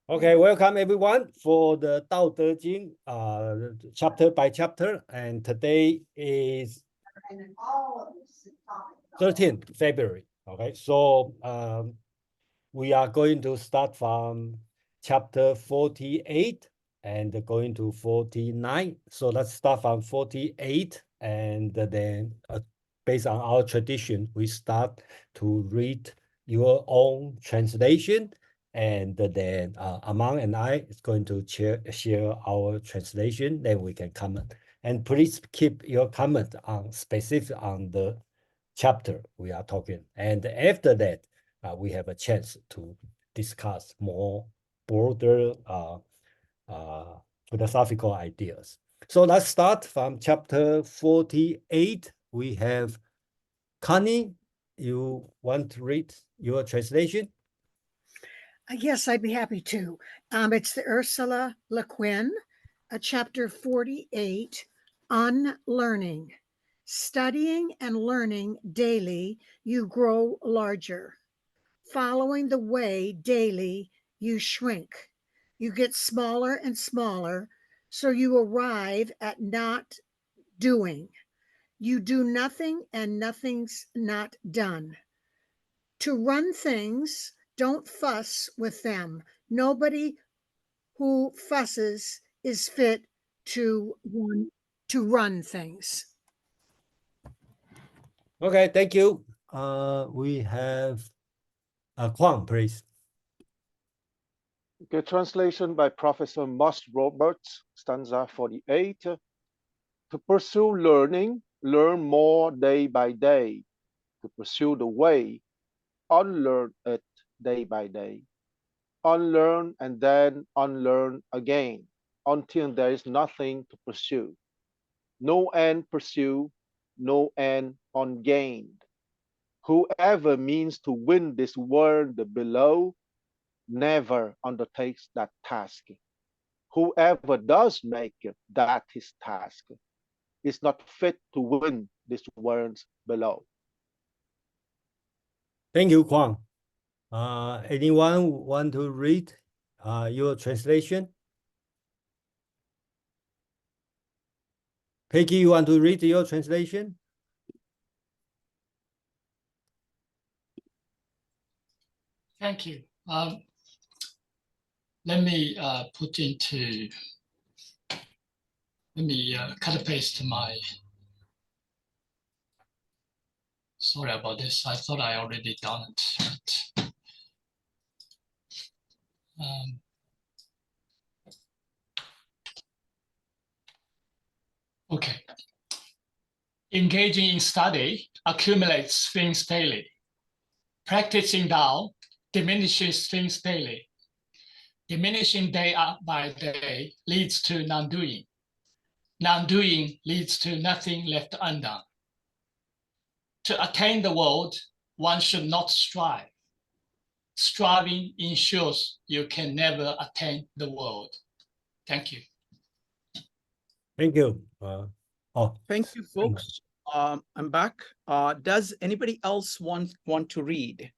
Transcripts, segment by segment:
Okay, welcome everyone for the Tao Te Ching, chapter by chapter, and today is 13th February. Okay, so we are going to start from chapter 48 and going to 49. So let's start from 48, and then based on our tradition, we start to read your own translation. And then Amang and I is going to share our translation, then we can comment. And please keep your comment on specific on the chapter we are talking. And after that, we have a chance to discuss more broader philosophical ideas. So let's start from chapter 48. We have Connie, you want to read your translation? Yes, I'd be happy to. It's the Ursula Le Guin, chapter 48, Unlearning. Studying and learning daily, you grow larger. Following the way daily, you shrink. You get smaller and smaller, so you arrive at not doing. You do nothing and nothing's not done. To run things, don't fuss with them. Nobody who fusses is fit to run things. Okay, thank you. We have Kwang, please. Okay, translation by Professor Moss Roberts, stanza 48. To pursue learning, learn more day by day. To pursue the way, unlearn it day by day. Unlearn and then unlearn again until there is nothing to pursue. No end pursue, no end ungained. Whoever means to win this world below never undertakes that task. Whoever does make that his task is not fit to win this world below. Thank you, Kwang. Anyone want to read your translation? Peggy, you want to read your translation? Thank you. Let me cut and paste my, sorry about this. I thought I already done it. Okay. Engaging in study accumulates things daily. Practicing Tao diminishes things daily. Diminishing day by day leads to non-doing. Non-doing leads to nothing left undone. To attain the world, one should not strive. Striving ensures you can never attain the world. Thank you. Thank you. Thank you, folks. I'm back. Does anybody else want to read?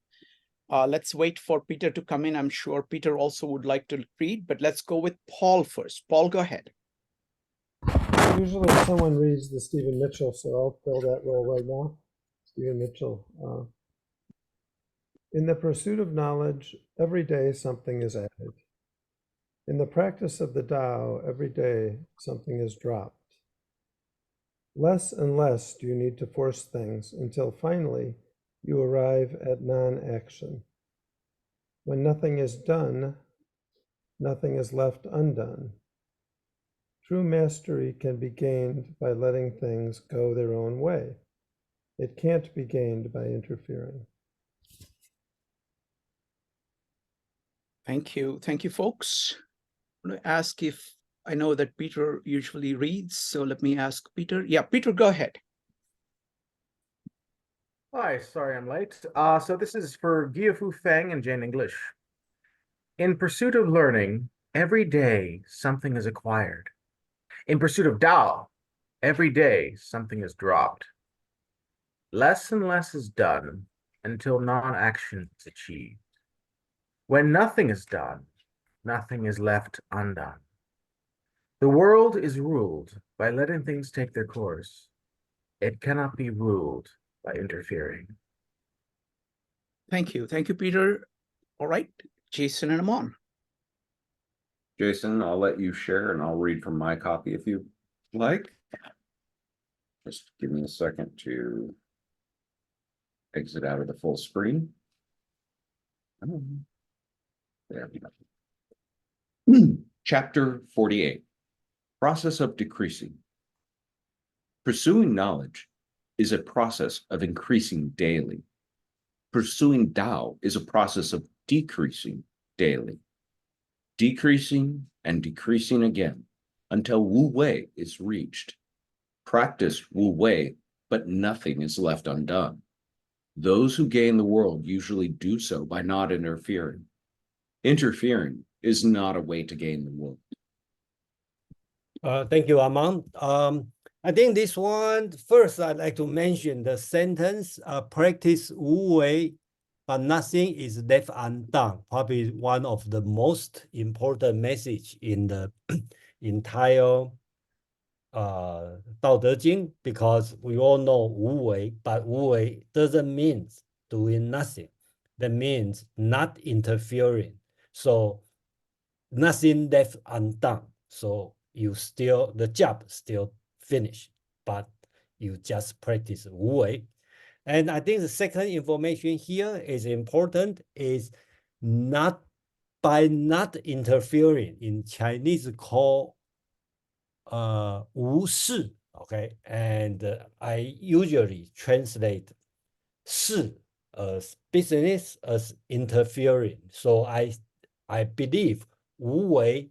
Let's wait for Peter to come in. I'm sure Peter also would like to read, but let's go with Paul first. Paul, go ahead. Usually someone reads the Stephen Mitchell, so I'll fill that role right now. Stephen Mitchell. In the pursuit of knowledge, every day something is added. In the practice of the Tao, every day something is dropped. Less and less do you need to force things until finally you arrive at non-action. When nothing is done, nothing is left undone. True mastery can be gained by letting things go their own way. It can't be gained by interfering. Thank you. Thank you, folks. I'm going to ask if I know that Peter usually reads, so let me ask Peter. Yeah, Peter, go ahead. Hi, sorry I'm late. So this is for Giafu Feng and Jane English. In pursuit of learning, every day something is acquired. In pursuit of Tao, every day something is dropped. Less and less is done until non-action is achieved. When nothing is done, nothing is left undone. The world is ruled by letting things take their course. It cannot be ruled by interfering. Thank you. Thank you, Peter. All right, Jason and Amon. Jason, I'll let you share and I'll read from my copy if you like. Just give me a second to exit out of the full screen. There we go. Chapter 48, Process of Decreasing. Pursuing knowledge is a process of increasing daily. Pursuing Tao is a process of decreasing daily. Decreasing and decreasing again until Wu Wei is reached. Practice Wu Wei, but nothing is left undone. Those who gain the world usually do so by not interfering. Interfering is not a way to gain the world. Thank you, Amon. I think this one, first I'd like to mention the sentence, practice Wu Wei, but nothing is left undone. Probably one of the most important message in the entire Dao De Jing, because we all know Wu Wei, but Wu Wei doesn't mean doing nothing. That means not interfering. So nothing left undone. So you still, the job still finished, but you just practice Wu Wei. And I think the second information here is important, is not by not interfering. In Chinese called wu shi, okay? And I usually translate shi as business, as interfering. So I believe wu wei,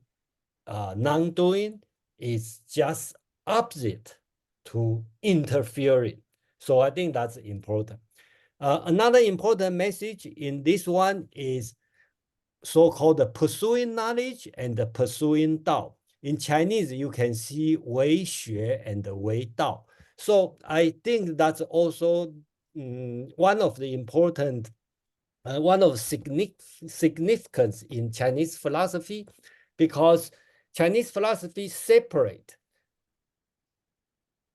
non-doing, is just opposite to interfering. So I think that's important. Another important message in this one is so-called the pursuing knowledge and the pursuing Dao. In Chinese, you can see Wei Xue and Wei Dao. So I think that's also one of the important, one of significance in Chinese philosophy, because Chinese philosophy separate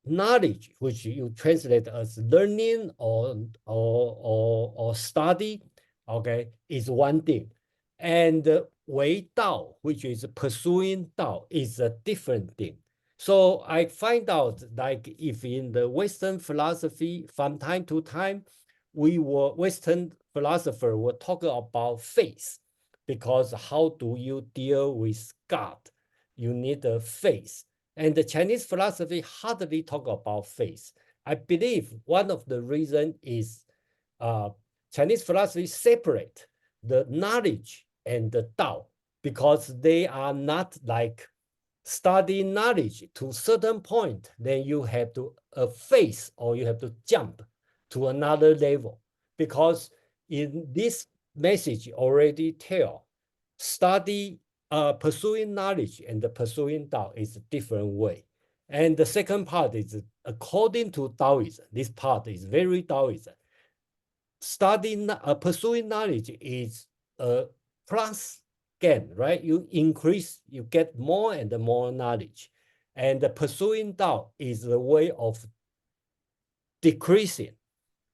knowledge, which you translate as learning or study, okay, is one thing. And Wei Dao, which is pursuing Dao, is a different thing. So I find out, like, if in the Western philosophy, from time to time, Western philosopher will talk about faith, because how do you deal with God? You need a faith. And the Chinese philosophy hardly talk about faith. I believe one of the reasons is Chinese philosophy separate the knowledge and the Dao, because they are not like studying knowledge to a certain point, then you have to face, or you have to jump to another level. Because in this message already tell, study, pursuing knowledge and the pursuing Dao is a different way. And the second part is according to Taoism. This part is very Taoism. Studying, pursuing knowledge is a plus gain, right? You increase, you get more and more knowledge. And the pursuing Dao is a way of decreasing,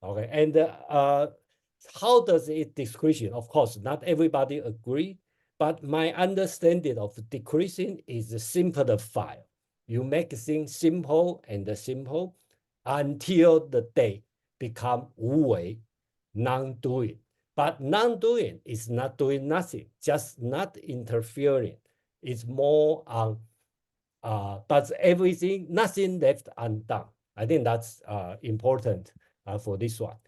okay? And how does it decreasing? Of course, not everybody agree, but my understanding of decreasing is simplify. You make things simple and simple until the day become wu wei, non-doing. But non-doing is not doing nothing, just not interfering. It's more on, does everything, nothing left undone. I think that's important for this one.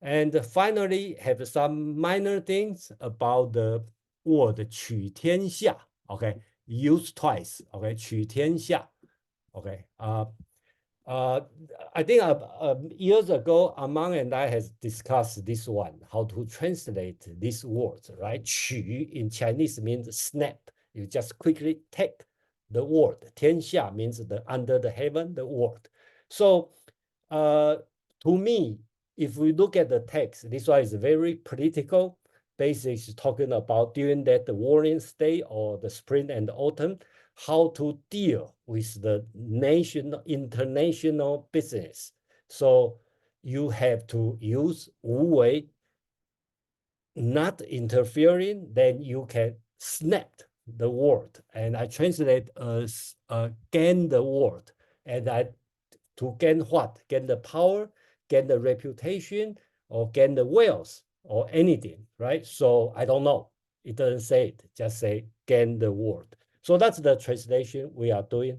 And finally, have some minor things about the word 取天下, okay, used twice, okay, 取天下, okay. I think years ago, Among and I has discussed this one, how to translate this word, right? 取 in Chinese means snap. You just quickly take the word. 天下 means the under the heaven, the word. So to me, if we look at the text, this one is very political. basically talking about during that the warring state or the spring and autumn, how to deal with the international business. So you have to use Wu Wei, not interfering, then you can snap the word. And I translate as gain the word. And I to gain what? Gain the power, gain the reputation, or gain the wealth, or anything, right? So I don't know. It doesn't say it, just say gain the word. So that's the translation we are doing.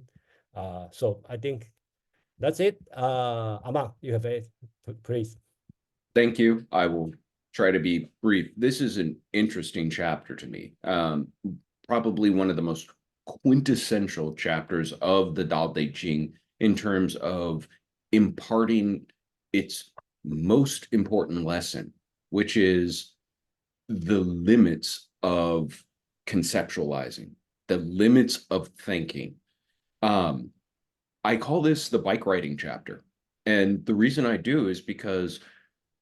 So I think that's it. Amang, you have it, please. Thank you. I will try to be brief. This is an interesting chapter to me. Probably one of the most quintessential chapters of the Dao De Jing in terms of imparting its most important lesson, which is the limits of conceptualizing, the limits of thinking. I call this the bike riding chapter. And the reason I do is because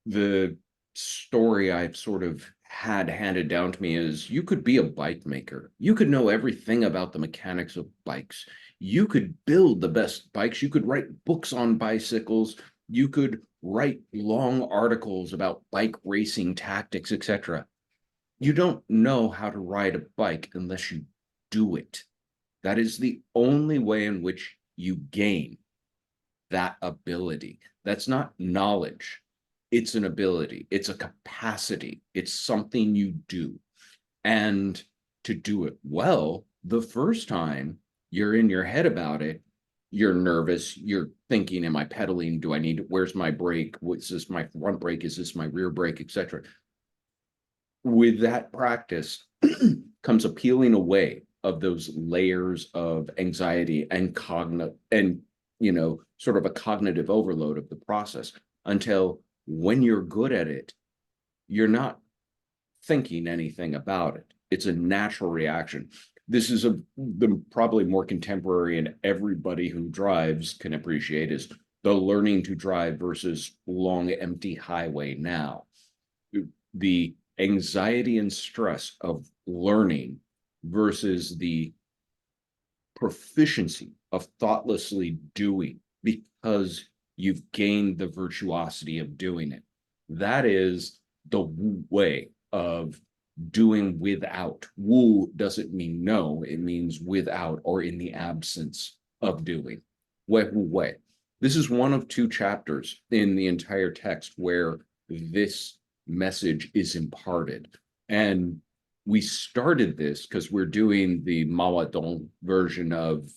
the story I've sort of had handed down to me is you could be a bike maker. You could know everything about the mechanics of bikes. You could build the best bikes. You could write books on bicycles. You could write long articles about bike racing tactics, etc. You don't know how to ride a bike unless you do it. That is the only way in which you gain that ability. That's not knowledge. It's an ability. It's a capacity. It's something you do. And to do it well, the first time you're in your head about it, you're nervous. You're thinking, am I pedaling? Do I need, where's my brake? What's this, my front brake? Is this my rear brake, etc.? With that practice comes a peeling away of those layers of anxiety and sort of a cognitive overload of the process, until when you're good at it, you're not thinking anything about it. It's a natural reaction. This is the probably more contemporary, and everybody who drives can appreciate, is the learning to drive versus long empty highway now. The anxiety and stress of learning versus the proficiency of thoughtlessly doing because you've gained the virtuosity of doing it. That is the Wu way of doing without. Wu doesn't mean no, it means without or in the absence of doing. Wei Wu Wei. This is one of two chapters in the entire text where this message is imparted. And we started this because we're doing the Mao Dong version of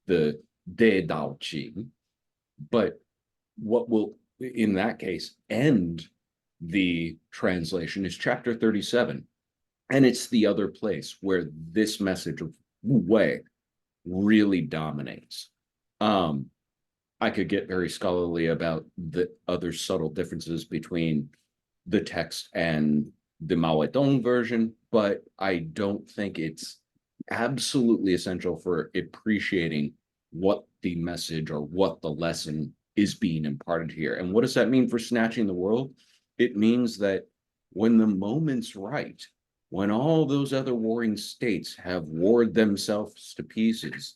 the De Dao Jing. But what will, in that case, end the translation is chapter 37. And it's the other place where this message of Wu Wei really dominates. I could get very scholarly about the other subtle differences between the text and the Mao Dong version, but I don't think it's absolutely essential for appreciating what the message or what the lesson is being imparted here. And what does that mean for snatching the world? It means that when the moment's right, when all those other warring states have warred themselves to pieces,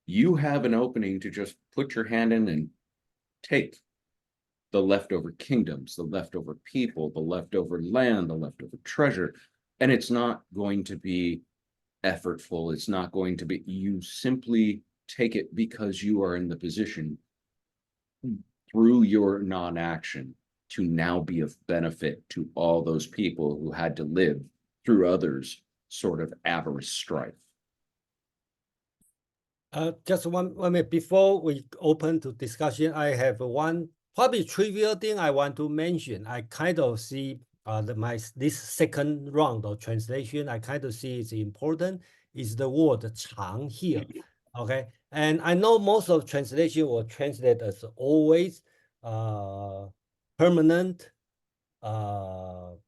you have an opening to just put your hand in and take the leftover kingdoms, the leftover people, the leftover land, the leftover treasure. And it's not going to be effortful. It's not going to be, you simply take it because you are in the position through your non-action to now be of benefit to all those people who had to live through others' sort of avarice strife. Just one minute before we open to discussion, I have one probably trivial thing I want to mention. I kind of see this second round of translation, I kind of see it's important, is the word 常 here. Okay. And I know most of translation will translate as always, permanent,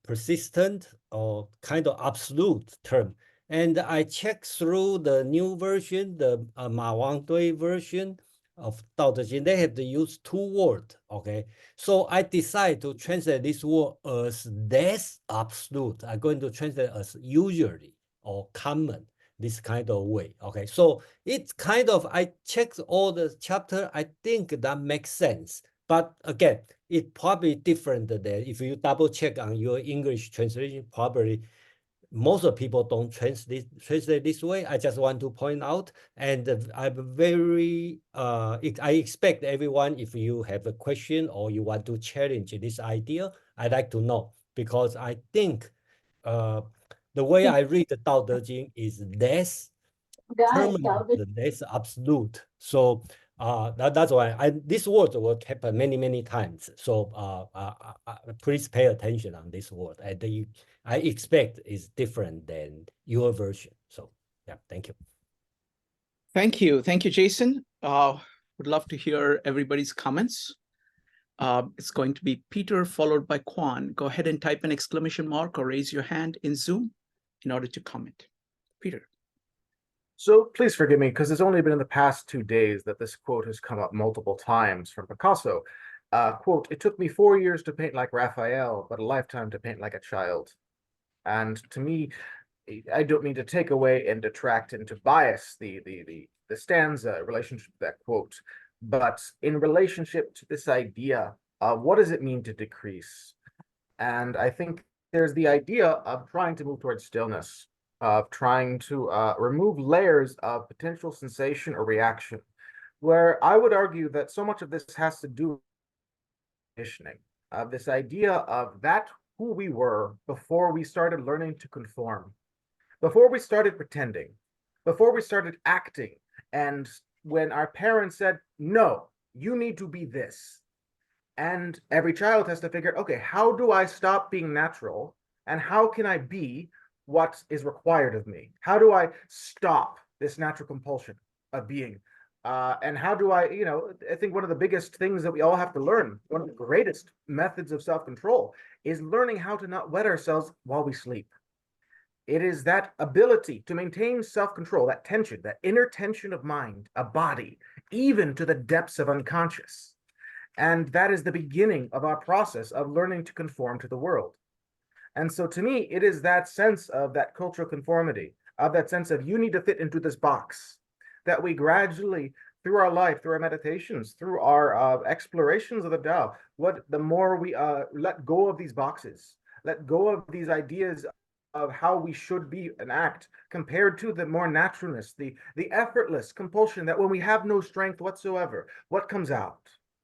persistent, or kind of absolute term. And I checked through the new version, the Ma Wang Dui version. of Dao De Jing, they have to use two words, okay? So I decide to translate this word as less absolute. I'm going to translate as usually or common, this kind of way, okay? So it's kind of, I checked all the chapter, I think that makes sense. But again, it's probably different than if you double check on your English translation, probably most of people don't translate this way. I just want to point out, and I'm very, I expect everyone, if you have a question or you want to challenge this idea, I'd like to know, because I think the way I read the Tao Te Ching is less permanent, less absolute. So that's why this word will happen many times. So please pay attention on this word. And I expect is different than your version. So yeah, thank you. Thank you, Jason. Would love to hear everybody's comments. It's going to be Peter followed by Quan. Go ahead and type an exclamation mark or raise your hand in Zoom in order to comment. Peter. So please forgive me, because it's only been in the past 2 days that this quote has come up multiple times from Picasso. Quote, "It took me 4 years to paint like Raphael, but a lifetime to paint like a child." And to me, I don't mean to take away and detract and to bias the stanza relationship to that quote, but in relationship to this idea of what does it mean to decrease? And I think there's the idea of trying to move towards stillness, of trying to remove layers of potential sensation or reaction, where I would argue that so much of this has to do with conditioning, of this idea of that who we were before we started learning to conform, before we started pretending, before we started acting. And when our parents said, no, you need to be this. And every child has to figure, okay, how do I stop being natural? And how can I be what is required of me? How do I stop this natural compulsion of being? And how do I, I think one of the biggest things that we all have to learn, one of the greatest methods of self-control, is learning how to not wet ourselves while we sleep. It is that ability to maintain self-control, that tension, that inner tension of mind, a body, even to the depths of unconscious. And that is the beginning of our process of learning to conform to the world. And so to me, it is that sense of that cultural conformity, of that sense of you need to fit into this box, that we gradually, through our life, through our meditations, through our explorations of the Tao, the more we let go of these boxes, let go of these ideas of how we should be and act compared to the more naturalness, the effortless compulsion that when we have no strength whatsoever, what comes out?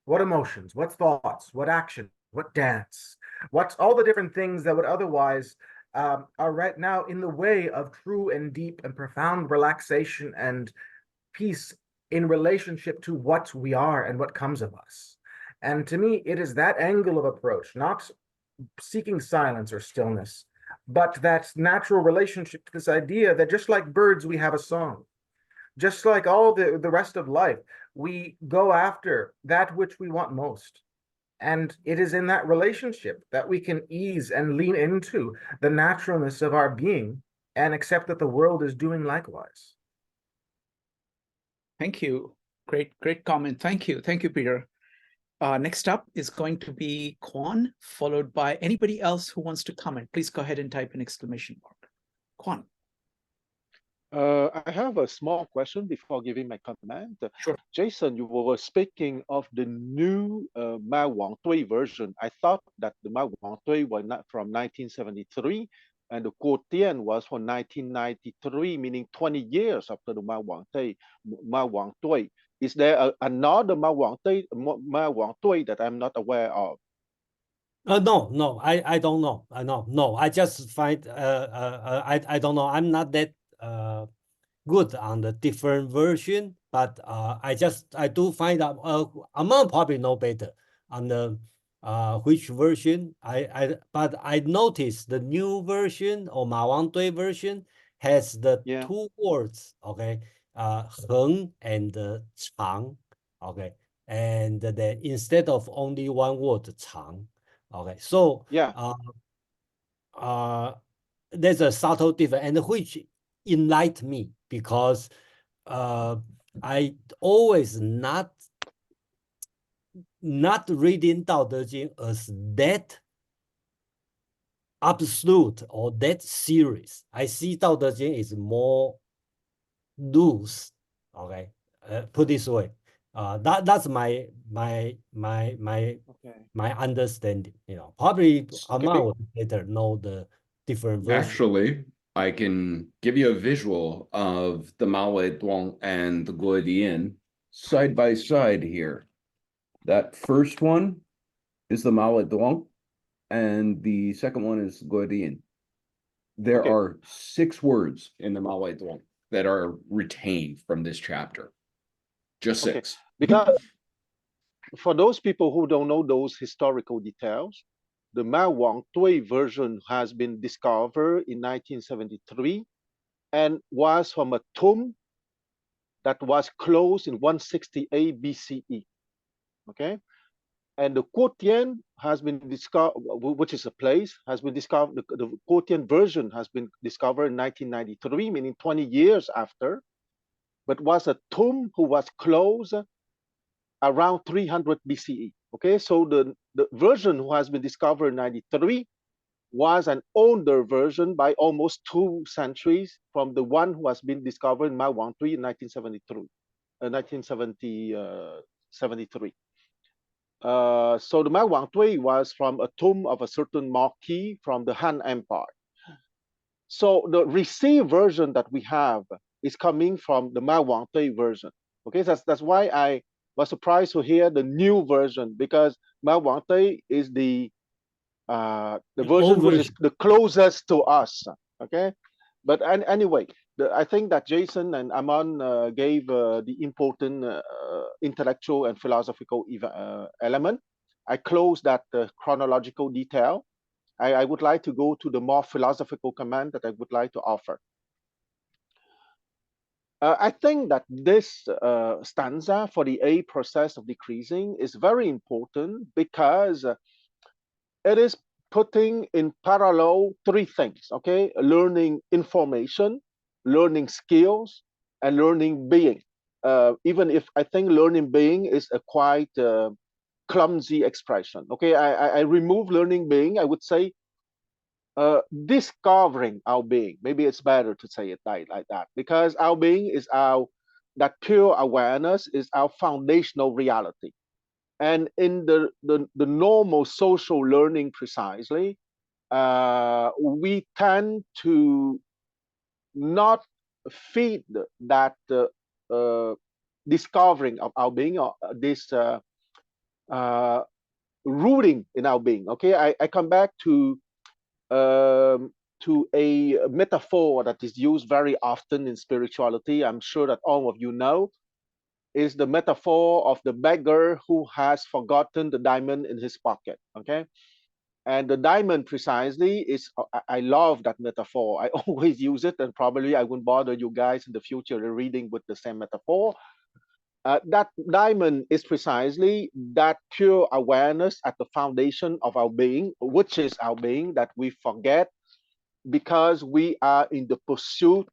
What emotions, what thoughts, what action, what dance, what's all the different things that would otherwise are right now in the way of true and deep and profound relaxation and peace in relationship to what we are and what comes of us. And to me, it is that angle of approach, not seeking silence or stillness, but that natural relationship to this idea that just like birds, we have a song. Just like all the rest of life, we go after that which we want most. And it is in that relationship that we can ease and lean into the naturalness of our being and accept that the world is doing likewise. Thank you. Great comment. Thank you, Peter. Next up is going to be Quan, followed by anybody else who wants to comment. Please go ahead and type an exclamation mark. Quan. I have a small question before giving my comment. Sure. Jason, you were speaking of the new Ma Wang Tui version. I thought that the Ma Wang Tui was not from 1973 and the Guo Tian was from 1993, meaning 20 years after the Ma Wang Tui. Is there another Ma Wang Tui that I'm not aware of? No, I don't know. No, I just find I don't know. I'm not that good on the different version, but I do find out Among probably know better on the which version. But I noticed the new version or Ma Wang Dui version has the two words, okay, Heng and Chang, okay, and then instead of only one word, Chang, okay. So there's a subtle difference, and which enlightened me because I always not reading Dao De Jing as that absolute or that serious. I see Dao De Jing is more loose. Okay, put this way. That's my understanding. You know, probably Amar would better know the different versions. Actually, I can give you a visual of the Mao Duong and the Guodian side by side here. That first one is the Mao Duong, and the second one is Guodian. There are 6 words in the Mao Duong that are retained from this chapter. Just 6. Because for those people who don't know those historical details, the Mao Wang Tui version has been discovered in 1973 and was from a tomb that was closed in 168 BCE. Okay, and the Quotian has been discovered, which is a place, has been discovered. The Quotian version has been discovered in 1993, meaning 20 years after, but was a tomb who was closed around 300 BCE. Okay, so the version who has been discovered in 93 was an older version by almost 2 centuries from the one who has been discovered in Mao Wang Tui in 1973. So the Mao Wang Tui was from a tomb of a certain marquis from the Han Empire. So the received version that we have is coming from the Mao Wang Tui version. Okay, that's why I was surprised to hear the new version, because Mao Wang Tui is the version which is the closest to us. Okay, but anyway, I think that Jason and Aman gave the important intellectual and philosophical element. I close that chronological detail. I would like to go to the more philosophical comment that I would like to offer. I think that this stanza for the A process of decreasing is very important because it is putting in parallel 3 things, okay? Learning information, learning skills, and learning being. Even if I think learning being is a quite clumsy expression, okay? I remove learning being, I would say discovering our being. Maybe it's better to say it like that, because our being is that pure awareness is our foundational reality. And in the normal social learning precisely, we tend to not feed that discovering of our being, or this rooting in our being. Okay, I come back to a metaphor that is used very often in spirituality. I'm sure that all of you know, is the metaphor of the beggar who has forgotten the diamond in his pocket. Okay, and the diamond precisely is, I love that metaphor. I always use it, and probably I won't bother you guys in the future reading with the same metaphor. That diamond is precisely that pure awareness at the foundation of our being, which is our being, that we forget because we are in the pursuit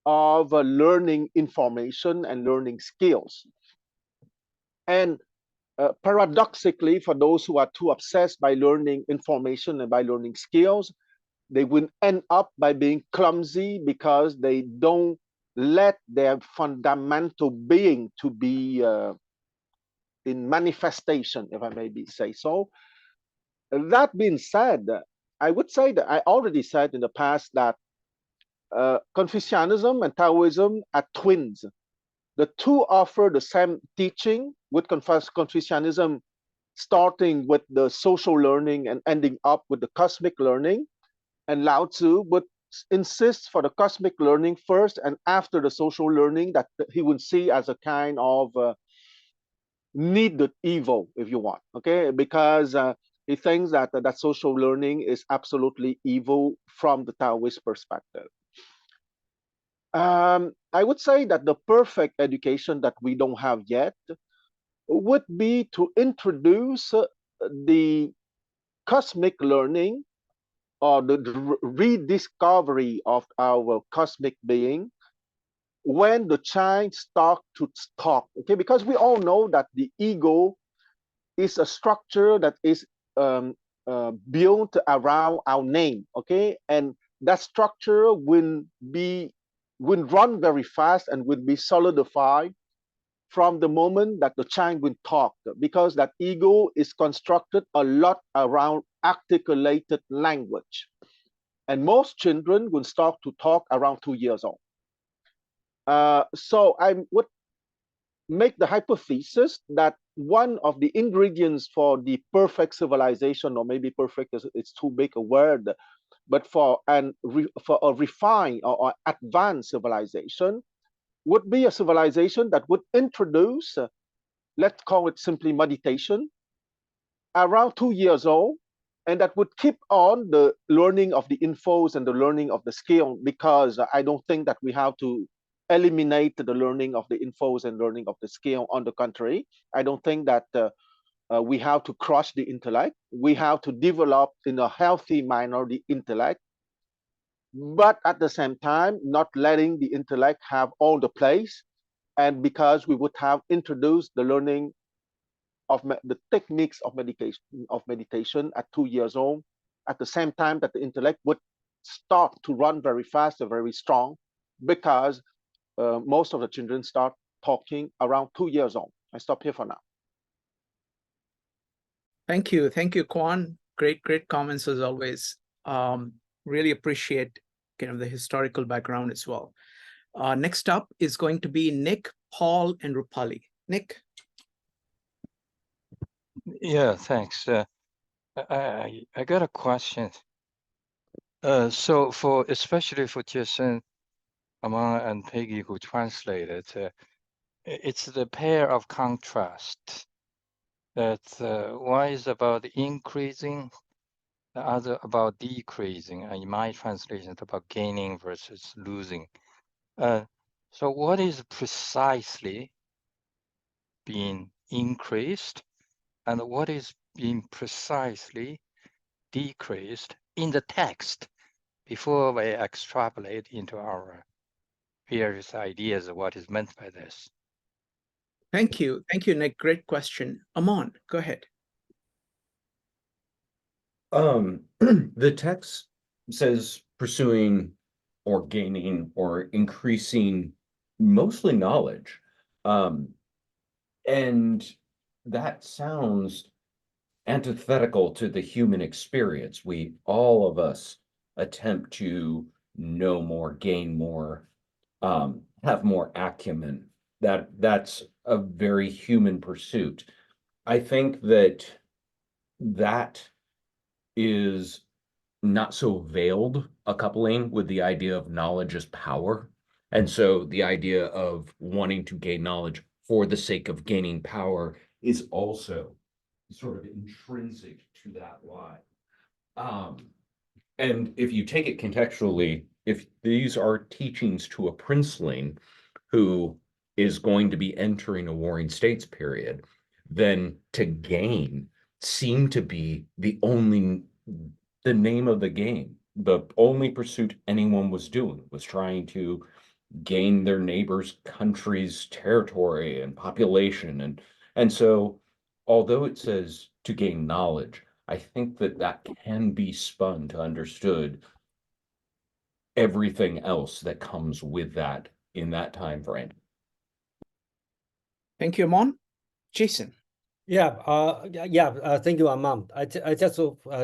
of learning information and learning skills. And paradoxically, for those who are too obsessed by learning information and by learning skills, they will end up by being clumsy because they don't let their fundamental being to be in manifestation, if I may say so. That being said, I would say that I already said in the past that Confucianism and Taoism are twins. The two offer the same teaching, with Confucianism starting with the social learning and ending up with the cosmic learning, and Laozi would insist for the cosmic learning first, and after the social learning that he would see as a kind of needed evil, if you want, okay? Because he thinks that that social learning is absolutely evil from the Taoist perspective. I would say that the perfect education that we don't have yet would be to introduce the cosmic learning, or the rediscovery of our cosmic being, when the child start to talk, okay, because we all know that the ego is a structure that is built around our name, okay, and that structure will run very fast and will be solidified from the moment that the child will talk, because that ego is constructed a lot around articulated language, and most children will start to talk around 2 years old. So I would make the hypothesis that one of the ingredients for the perfect civilization, or maybe perfect is it's too big a word, but for a refined or advanced civilization, would be a civilization that would introduce, let's call it simply meditation, around 2 years old, and that would keep on the learning of the infos and the learning of the skill, because I don't think that we have to eliminate the learning of the infos and learning of the skill. On the contrary, I don't think that we have to crush the intellect. We have to develop in a healthy manner the intellect, but at the same time, not letting the intellect have all the place. And because we would have introduced the learning of the techniques of meditation at 2 years old, at the same time that the intellect would start to run very fast and very strong, because most of the children start talking around 2 years old. I stop here for now. Thank you, Kwan. Great comments as always. Really appreciate kind of the historical background as well. Next up is going to be Nick, Paul, and Rupali. Nick. Yeah, thanks. I got a question. So especially for Jason, Amon, and Peggy who translated, it's the pair of contrast that one is about increasing, the other about decreasing, and in my translation, it's about gaining versus losing. So what is precisely being increased, and what is being precisely decreased in the text before we extrapolate into our various ideas of what is meant by this? Thank you, Nick. Great question. Amon, go ahead. The text says pursuing or gaining or increasing mostly knowledge. And that sounds antithetical to the human experience. All of us attempt to know more, gain more, have more acumen. That's a very human pursuit. I think that is not so veiled a coupling with the idea of knowledge as power. And so the idea of wanting to gain knowledge for the sake of gaining power is also sort of intrinsic to that lie. And if you take it contextually, if these are teachings to a princeling who is going to be entering a warring states period, then to gain seemed to be the name of the game. The only pursuit anyone was doing was trying to gain their neighbor's country's territory and population. And so, although it says to gain knowledge, I think that can be spun to understood everything else that comes with that in that time frame. Thank you, Amon. Jason. Thank you, Amam. I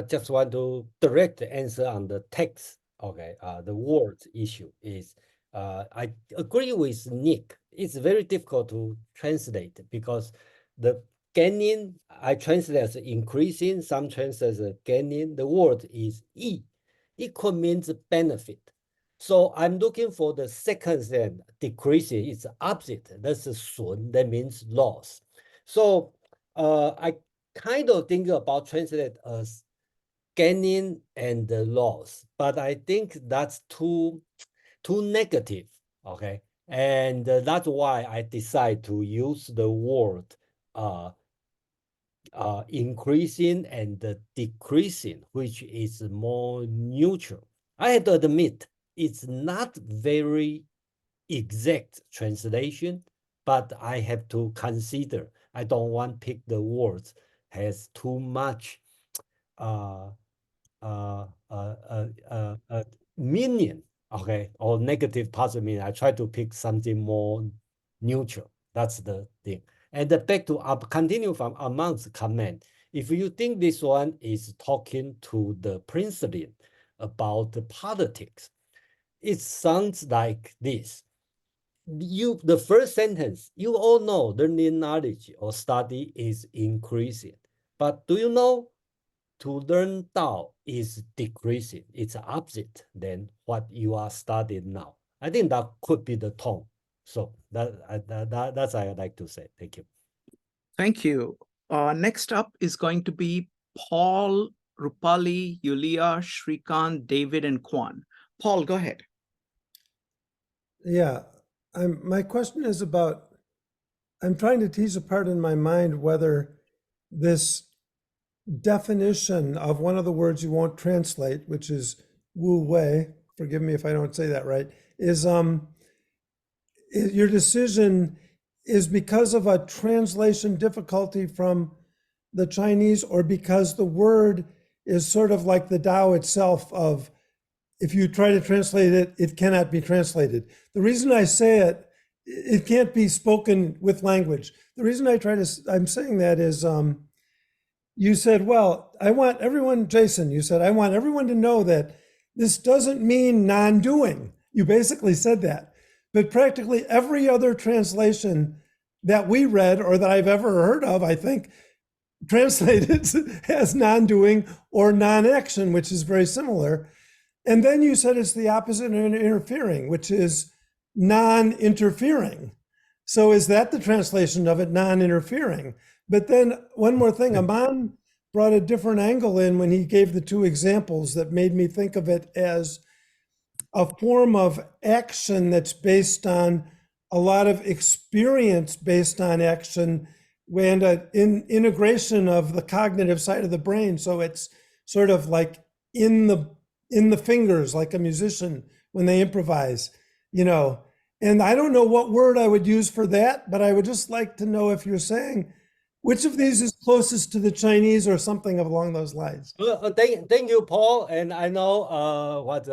just want to direct the answer on the text. Okay, the word issue is, I agree with Nick. It's very difficult to translate because the gaining, I translate as increasing, some translate as gaining. The word is yi. Equal means benefit. So I'm looking for the second thing, decreasing. It's opposite. That's sun. That means loss. So I kind of think about translate as gaining and loss, but I think that's too negative. Okay, and that's why I decide to use the word increasing and decreasing, which is more neutral. I have to admit it's not very exact translation, but I have to consider. I don't want to pick the words has too much uh, meaning, okay, or negative positive meaning. I try to pick something more neutral. That's the thing. And back to continue from Amon's comment. If you think this one is talking to the principle about the politics, it sounds like this. The first sentence, you all know learning knowledge or study is increasing. But do you know to learn Tao is decreasing? It's opposite than what you are studying now. I think that could be the tone. So that's what I'd like to say. Thank you. Thank you. Next up is going to be Paul, Rupali, Yulia, Shrikant, David, and Kwan. Paul, go ahead. Yeah, my question is about, I'm trying to tease apart in my mind whether this definition of one of the words you won't translate, which is Wu Wei, forgive me if I don't say that right, is your decision is because of a translation difficulty from the Chinese, or because the word is sort of like the Tao itself of, if you try to translate it, it cannot be translated. The reason I say it, it can't be spoken with language. The reason I'm saying that is, you said, well, I want everyone, Jason, you said, I want everyone to know that this doesn't mean non-doing. You basically said that. But practically every other translation that we read or that I've ever heard of, I think, translated as non-doing or non-action, which is very similar. And then you said it's the opposite of interfering, which is non-interfering. So is that the translation of it, non-interfering? But then one more thing, Aman brought a different angle in when he gave the two examples that made me think of it as a form of action that's based on a lot of experience based on action and an integration of the cognitive side of the brain. So it's sort of like in the fingers, like a musician when they improvise, And I don't know what word I would use for that, but I would just like to know if you're saying which of these is closest to the Chinese or something along those lines. Thank you, Paul. And I know what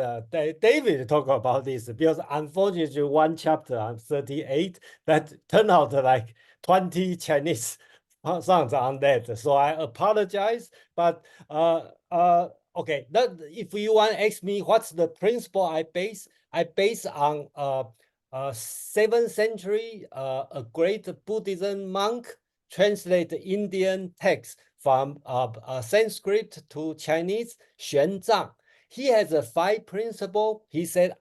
David talked about this, because unfortunately one chapter on 38 that turned out like 20 Chinese songs on that. So I apologize, but okay, that if you want to ask me what's the principle I base on 7th century a great Buddhism monk translate Indian text from Sanskrit to Chinese, Xuan Zhang. He has a 5 principle. He said,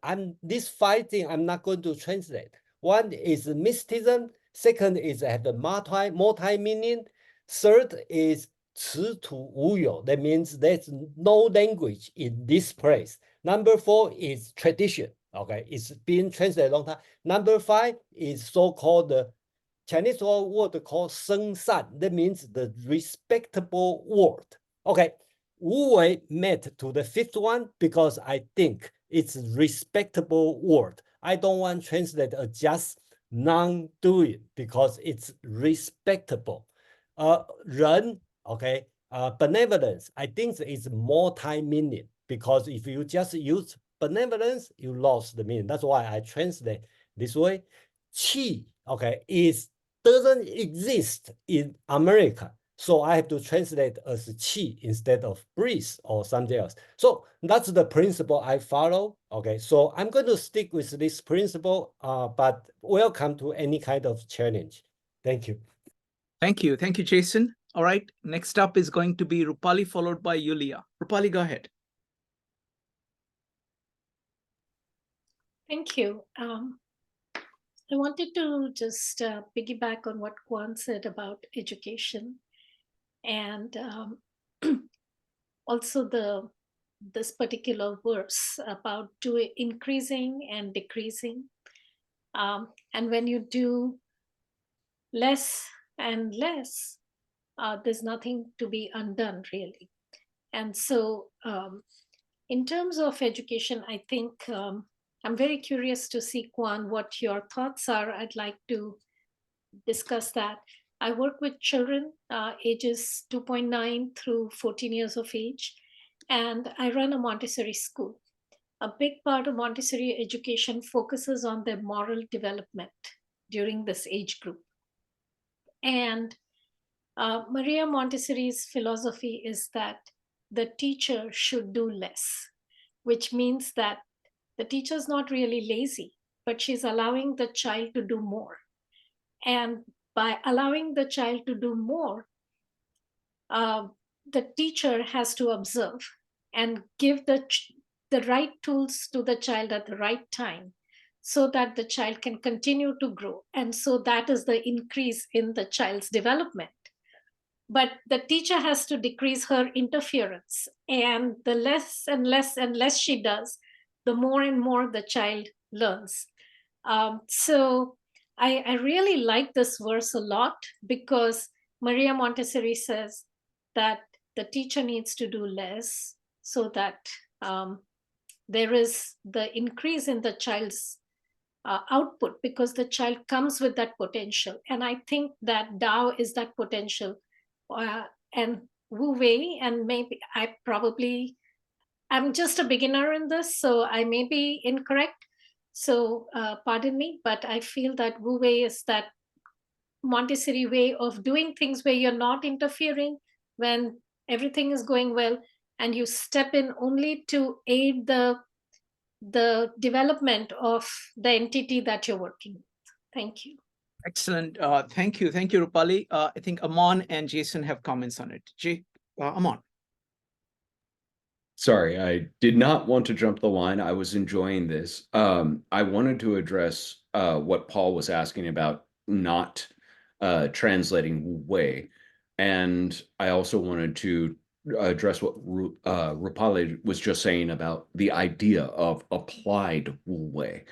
this 5 thing I'm not going to translate. One is mysticism. Second is have the multi-meaning. Third is 词土无有. That means there's no language in this place. Number 4 is tradition. Okay, it's been translated a long time. Number 5 is so-called Chinese word called 生善. That means the respectable word. Okay, Wu Wei met to the 5th one because I think it's respectable word. I don't want to translate as just non-doing because it's respectable. 人, okay, benevolence, I think it's multi-meaning, because if you just use benevolence, you lost the meaning. That's why I translate this way. Qi, okay, doesn't exist in America. So I have to translate as qi instead of breathe or something else. So that's the principle I follow. Okay, so I'm going to stick with this principle, but welcome to any kind of challenge. Thank you. Thank you. Thank you, Jason. All right, next up is going to be Rupali, followed by Yulia. Rupali, go ahead. Thank you. I wanted to just piggyback on what Kwan said about education, and also this particular verse about increasing and decreasing. And when you do less and less, there's nothing to be undone, really. And so in terms of education, I think I'm very curious to see, Kwan, what your thoughts are. I'd like to discuss that. I work with children ages 2.9 through 14 years of age, and I run a Montessori school. A big part of Montessori education focuses on their moral development during this age group. And Maria Montessori's philosophy is that the teacher should do less, which means that the teacher's not really lazy, but she's allowing the child to do more. And by allowing the child to do more, the teacher has to observe and give the right tools to the child at the right time so that the child can continue to grow. And so that is the increase in the child's development. But the teacher has to decrease her interference. And the less and less and less she does, the more and more the child learns. So I really like this verse a lot, because Maria Montessori says that the teacher needs to do less so that there is the increase in the child's output, because the child comes with that potential. And I think that Tao is that potential. And Wu Wei, and maybe I'm just a beginner in this, so I may be incorrect. So pardon me, but I feel that Wu Wei is that Montessori way of doing things where you're not interfering when everything is going well, and you step in only to aid the development of the entity that you're working with. Thank you. Excellent. Thank you. Thank you, Rupali. I think Aman and Jason have comments on it. Aman. Sorry, I did not want to jump the line. I was enjoying this. I wanted to address what Paul was asking about not translating Wu Wei. And I also wanted to address what Rupali was just saying about the idea of applied Wu Wei.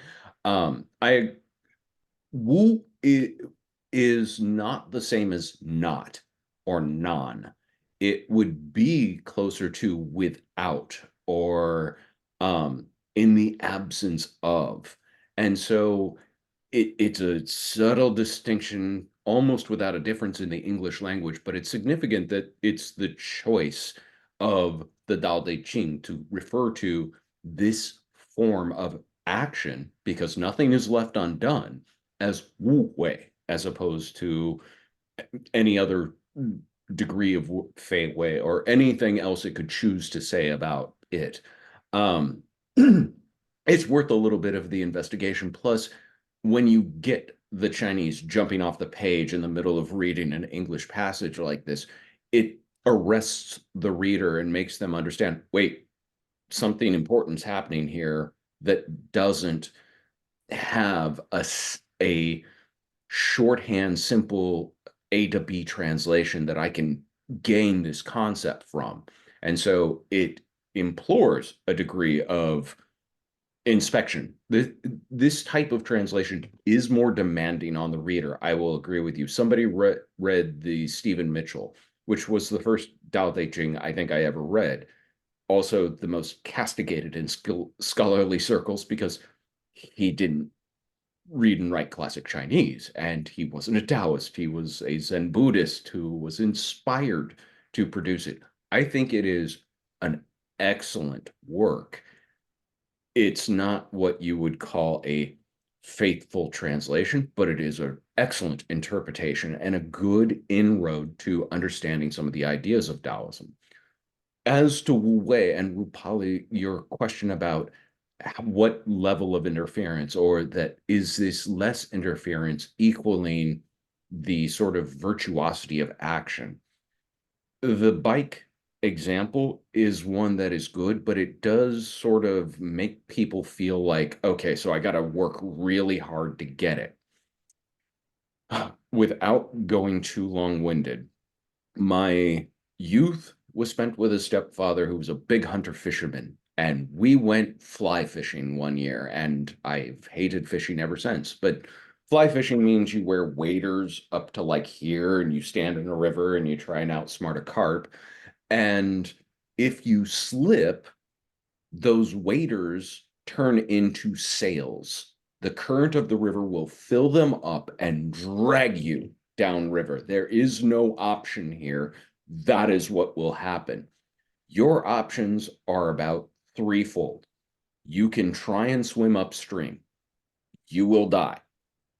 Wu is not the same as not or non. It would be closer to without or in the absence of. And so it's a subtle distinction, almost without a difference in the English language, but it's significant that it's the choice of the Dao De Jing to refer to this form of action, because nothing is left undone, as Wu Wei, as opposed to any other degree of Fei Wei or anything else it could choose to say about it. It's worth a little bit of the investigation. Plus, when you get the Chinese jumping off the page in the middle of reading an English passage like this, it arrests the reader and makes them understand, wait, something important's happening here that doesn't have a shorthand, simple A to B translation that I can gain this concept from. And so it implores a degree of inspection. This type of translation is more demanding on the reader. I will agree with you. Somebody read the Stephen Mitchell, which was the first Tao Te Ching I think I ever read. Also the most castigated in scholarly circles, because he didn't read and write classic Chinese, and he wasn't a Taoist. He was a Zen Buddhist who was inspired to produce it. I think it is an excellent work. It's not what you would call a faithful translation, but it is an excellent interpretation and a good inroad to understanding some of the ideas of Taoism. As to Wu Wei and Rupali, your question about what level of interference, or that is this less interference equaling the sort of virtuosity of action? The bike example is one that is good, but it does sort of make people feel like, okay, so I got to work really hard to get it. Without going too long-winded, my youth was spent with a stepfather who was a big hunter fisherman, and we went fly fishing one year, and I've hated fishing ever since. But fly fishing means you wear waders up to like here, and you stand in a river and you try and outsmart a carp. And if you slip, those waders turn into sails. The current of the river will fill them up and drag you downriver. There is no option here. That is what will happen. Your options are about threefold. You can try and swim upstream. You will die.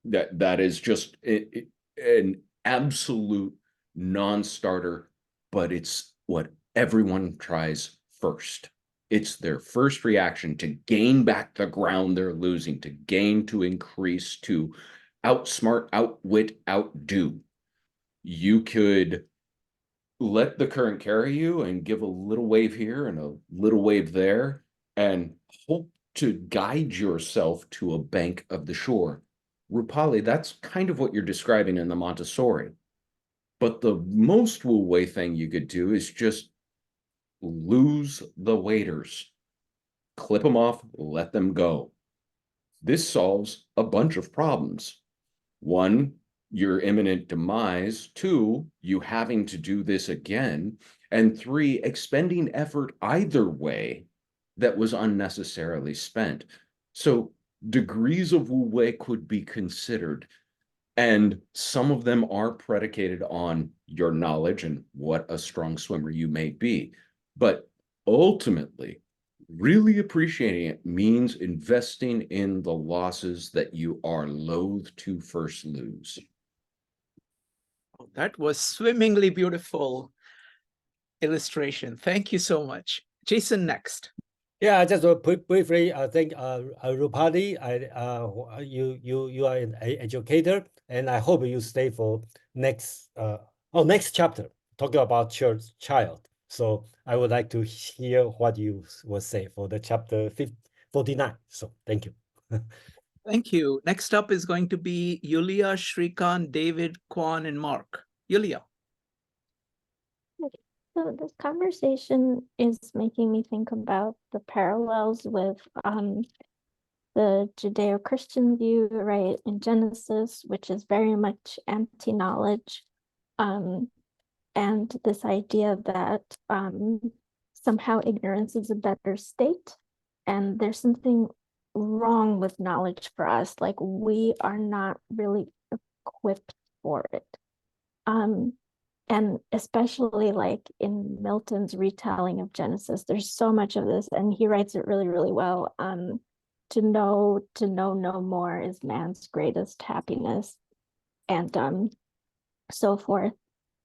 That is just an absolute non-starter, but it's what everyone tries first. It's their first reaction to gain back the ground they're losing, to gain, to increase, to outsmart, outwit, outdo. You could let the current carry you and give a little wave here and a little wave there and hope to guide yourself to a bank of the shore. Rupali, that's kind of what you're describing in the Montessori. But the most Wu Wei thing you could do is just lose the waders. Clip them off, let them go. This solves a bunch of problems. One, your imminent demise. Two, you having to do this again. And three, expending effort either way that was unnecessarily spent. So degrees of Wu Wei could be considered, and some of them are predicated on your knowledge and what a strong swimmer you may be. But ultimately, really appreciating it means investing in the losses that you are loath to first lose. Oh, that was swimmingly beautiful illustration. Thank you so much. Jason, next. Yeah, just briefly, I think Rupali, you are an educator, and I hope you stay for next chapter talking about child. So I would like to hear what you will say for the chapter 49. So thank you. Thank you. Next up is going to be Yulia, Shrikant, David, Kwan, and Mark. Yulia. So this conversation is making me think about the parallels with the Judeo-Christian view, right, in Genesis, which is very much anti-knowledge, and this idea that somehow ignorance is a better state, and there's something wrong with knowledge for us, like we are not really equipped for it. And especially like in Milton's retelling of Genesis, there's so much of this, and he writes it really, really well. To know no more is man's greatest happiness, and so forth.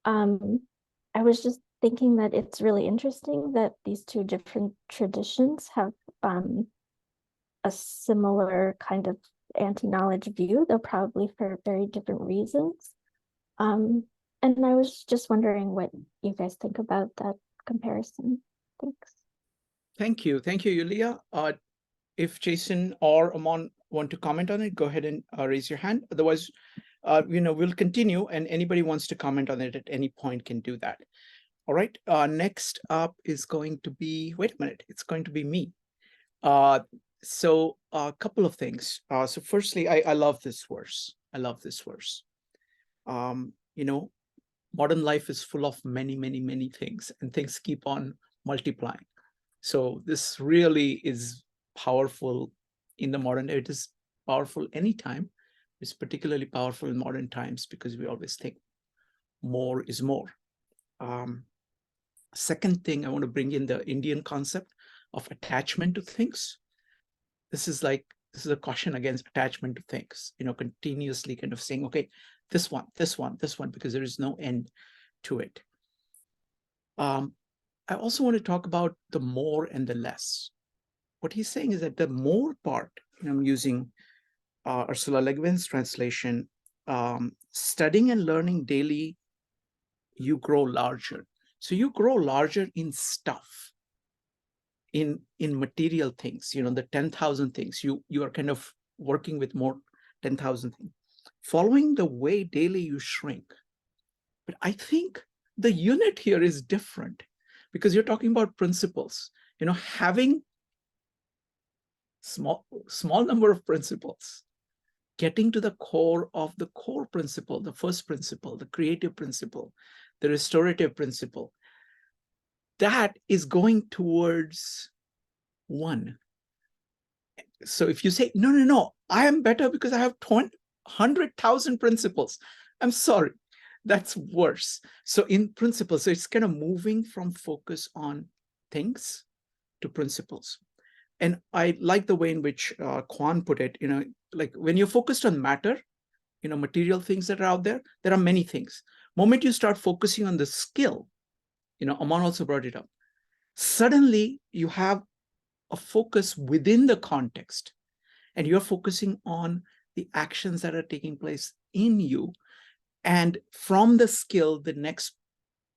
I was just thinking that it's really interesting that these two different traditions have a similar kind of anti-knowledge view, though probably for very different reasons. And I was just wondering what you guys think about that comparison. Thanks. Thank you. Thank you, Yulia. If Jason or Amon want to comment on it, go ahead and raise your hand. Otherwise, we'll continue, and anybody wants to comment on it at any point can do that. All right. Next up is going to be, wait a minute, it's going to be me. So a couple of things. So firstly, I love this verse. I love this verse. Modern life is full of many, many, many things, and things keep on multiplying. So this really is powerful in the modern. It is powerful anytime. It's particularly powerful in modern times because we always think more is more. Second thing, I want to bring in the Indian concept of attachment to things. This is a caution against attachment to things, continuously kind of saying, okay, this one, because there is no end to it. I also want to talk about the more and the less. What he's saying is that the more part, I'm using Ursula Le Guin's translation, studying and learning daily, you grow larger. So you grow larger in stuff, in material things, the 10,000 things. You are kind of working with more 10,000 things. Following the way daily, you shrink. But I think the unit here is different because you're talking about principles, having small number of principles, getting to the core of the core principle, the first principle, the creative principle, the restorative principle. That is going towards one. So if you say, no, no, no, I am better because I have 100,000 principles, I'm sorry, that's worse. So in principles, so it's kind of moving from focus on things to principles. And I like the way in which Kwan put it, like when you're focused on matter, material things that are out there, there are many things. Moment you start focusing on the skill, Aman also brought it up, suddenly you have a focus within the context, and you're focusing on the actions that are taking place in you. And from the skill, the next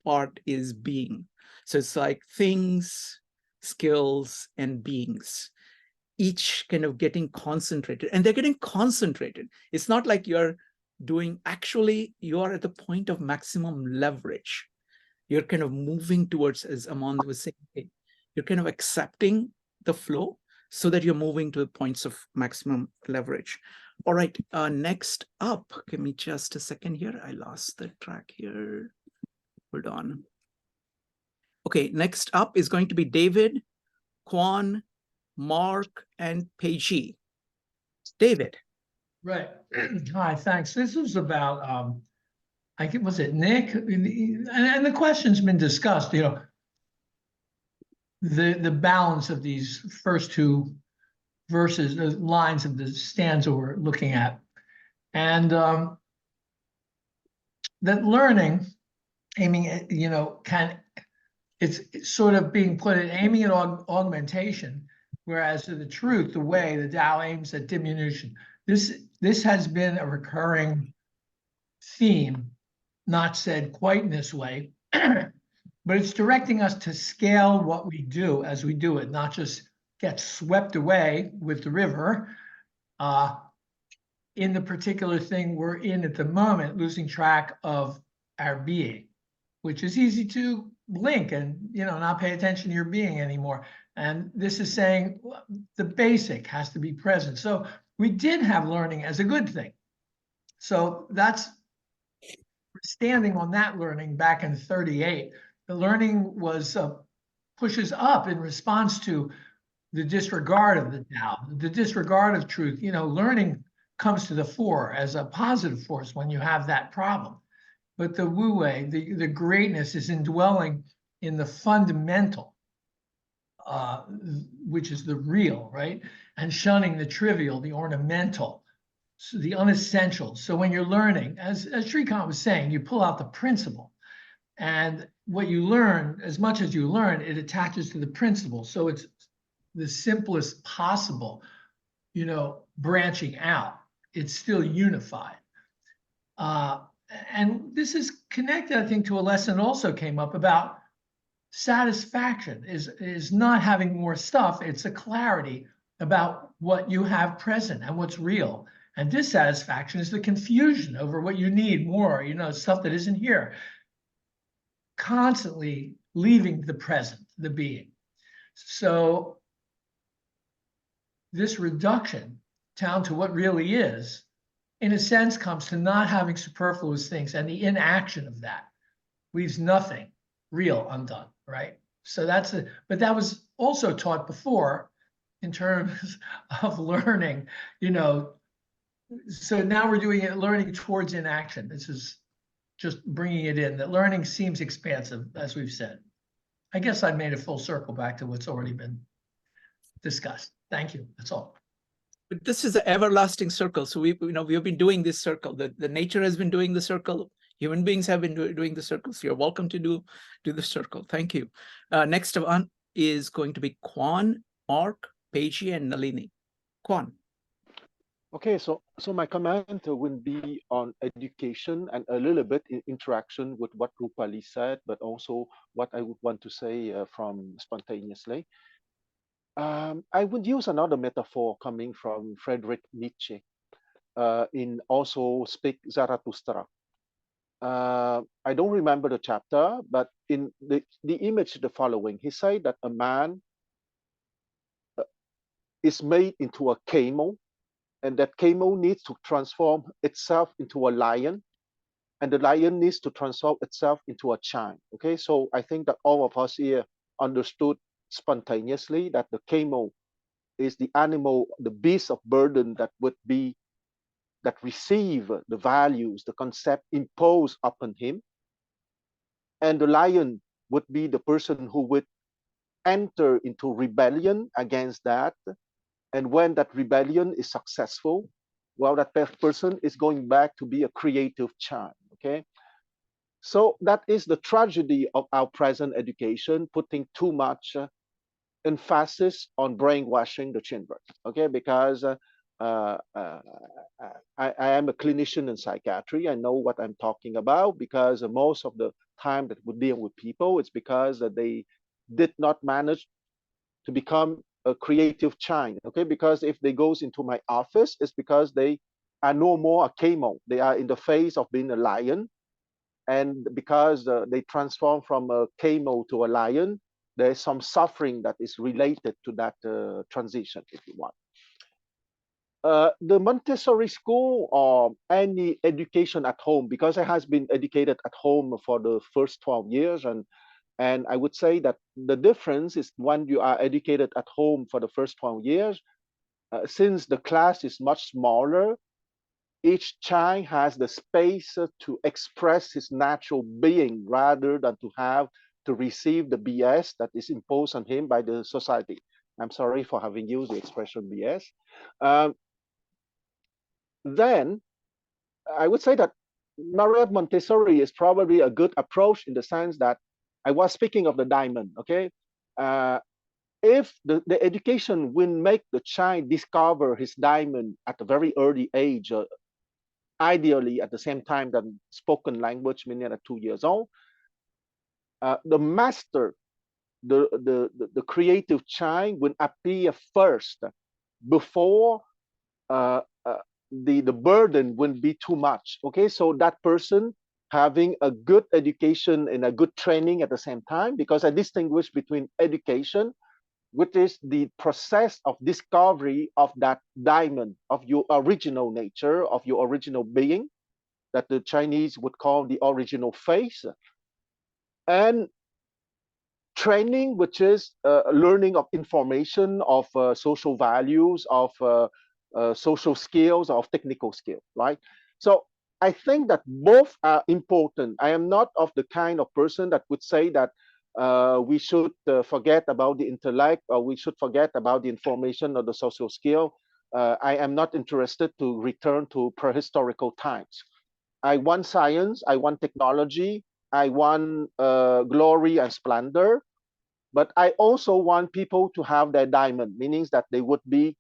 part is being. So it's like things, skills, and beings, each kind of getting concentrated, and they're getting concentrated. It's not like you're doing, actually, you're at the point of maximum leverage. You're kind of moving towards, as Aman was saying, you're kind of accepting the flow so that you're moving to the points of maximum leverage. All right, next up, give me just a second here. I lost the track here. Hold on. Okay, next up is going to be David, Kwan, Mark, and Peiji. David. Right. Hi, thanks. This was about, I think, was it Nick? And the question's been discussed, the balance of these first two verses, the lines of the stanza we're looking at. And that learning, aiming at, it's sort of being put at aiming at augmentation, whereas the truth, the way, the Tao aims at diminution. This has been a recurring theme, not said quite in this way, but it's directing us to scale what we do as we do it, not just get swept away with the river in the particular thing we're in at the moment, losing track of our being, which is easy to blink and not pay attention to your being anymore. And this is saying the basic has to be present. So we did have learning as a good thing. So that's standing on that learning back in 38. The learning was pushes up in response to the disregard of the Tao, the disregard of truth. Learning comes to the fore as a positive force when you have that problem. But the Wu Wei, the greatness is indwelling in the fundamental, which is the real, right? And shunning the trivial, the ornamental, so the unessential. So when you're learning, as Shrikant was saying, you pull out the principle. And what you learn, as much as you learn, it attaches to the principle. So it's the simplest possible, branching out. It's still unified. And this is connected, I think, to a lesson also came up about satisfaction is not having more stuff. It's a clarity about what you have present and what's real. And dissatisfaction is the confusion over what you need more, stuff that isn't here. Constantly leaving the present, the being. So this reduction down to what really is, in a sense, comes to not having superfluous things, and the inaction of that leaves nothing real undone, right? So but that was also taught before in terms of learning, so now we're doing it, learning towards inaction. This is just bringing it in, that learning seems expansive, as we've said. I guess I made a full circle back to what's already been discussed. Thank you, that's all. But this is an everlasting circle. So we've been doing this circle. The nature has been doing the circle. Human beings have been doing the circle. So you're welcome to do the circle. Thank you. Next one is going to be Kwan, Mark, Peiji, and Nalini. Kwan. Okay, so my comment will be on education and a little bit in interaction with what Rupali said, but also what I would want to say from spontaneously. I would use another metaphor coming from Friedrich Nietzsche in also Speak Zarathustra. I don't remember the chapter, but in the image the following. He said that a man is made into a camel, and that camel needs to transform itself into a lion, and the lion needs to transform itself into a child. Okay, so I think that all of us here understood spontaneously that the camel is the animal, the beast of burden that receive the values, the concept imposed upon him. And the lion would be the person who would enter into rebellion against that. And when that rebellion is successful, well, that person is going back to be a creative child. Okay. So that is the tragedy of our present education, putting too much emphasis on brainwashing the children. Okay, because I am a clinician in psychiatry. I know what I'm talking about, because most of the time that we deal with people, it's because they did not manage to become a creative child. Okay, because if they goes into my office, it's because they are no more a camel. They are in the phase of being a lion, and because they transform from a camel to a lion, there's some suffering that is related to that transition, if you want. The Montessori school or any education at home, because I has been educated at home for the first 12 years, and I would say that the difference is when you are educated at home for the first 12 years, since the class is much smaller, each child has the space to express his natural being rather than to have to receive the BS that is imposed on him by the society. I'm sorry for having used the expression BS. Then I would say that Maria Montessori is probably a good approach in the sense that I was speaking of the diamond, okay? If the education will make the child discover his diamond at a very early age, ideally at the same time that spoken language, meaning at 2 years old, the master, the creative child will appear first before the burden will be too much. Okay, so that person having a good education and a good training at the same time, because I distinguish between education, which is the process of discovery of that diamond, of your original nature, of your original being, that the Chinese would call the original face, and training, which is learning of information, of social values, of social skills, of technical skills, right? So I think that both are important. I am not of the kind of person that would say that we should forget about the intellect, or we should forget about the information or the social skill. I am not interested to return to prehistorical times. I want science, I want technology, I want glory and splendor, but I also want people to have their diamond, meaning that they would be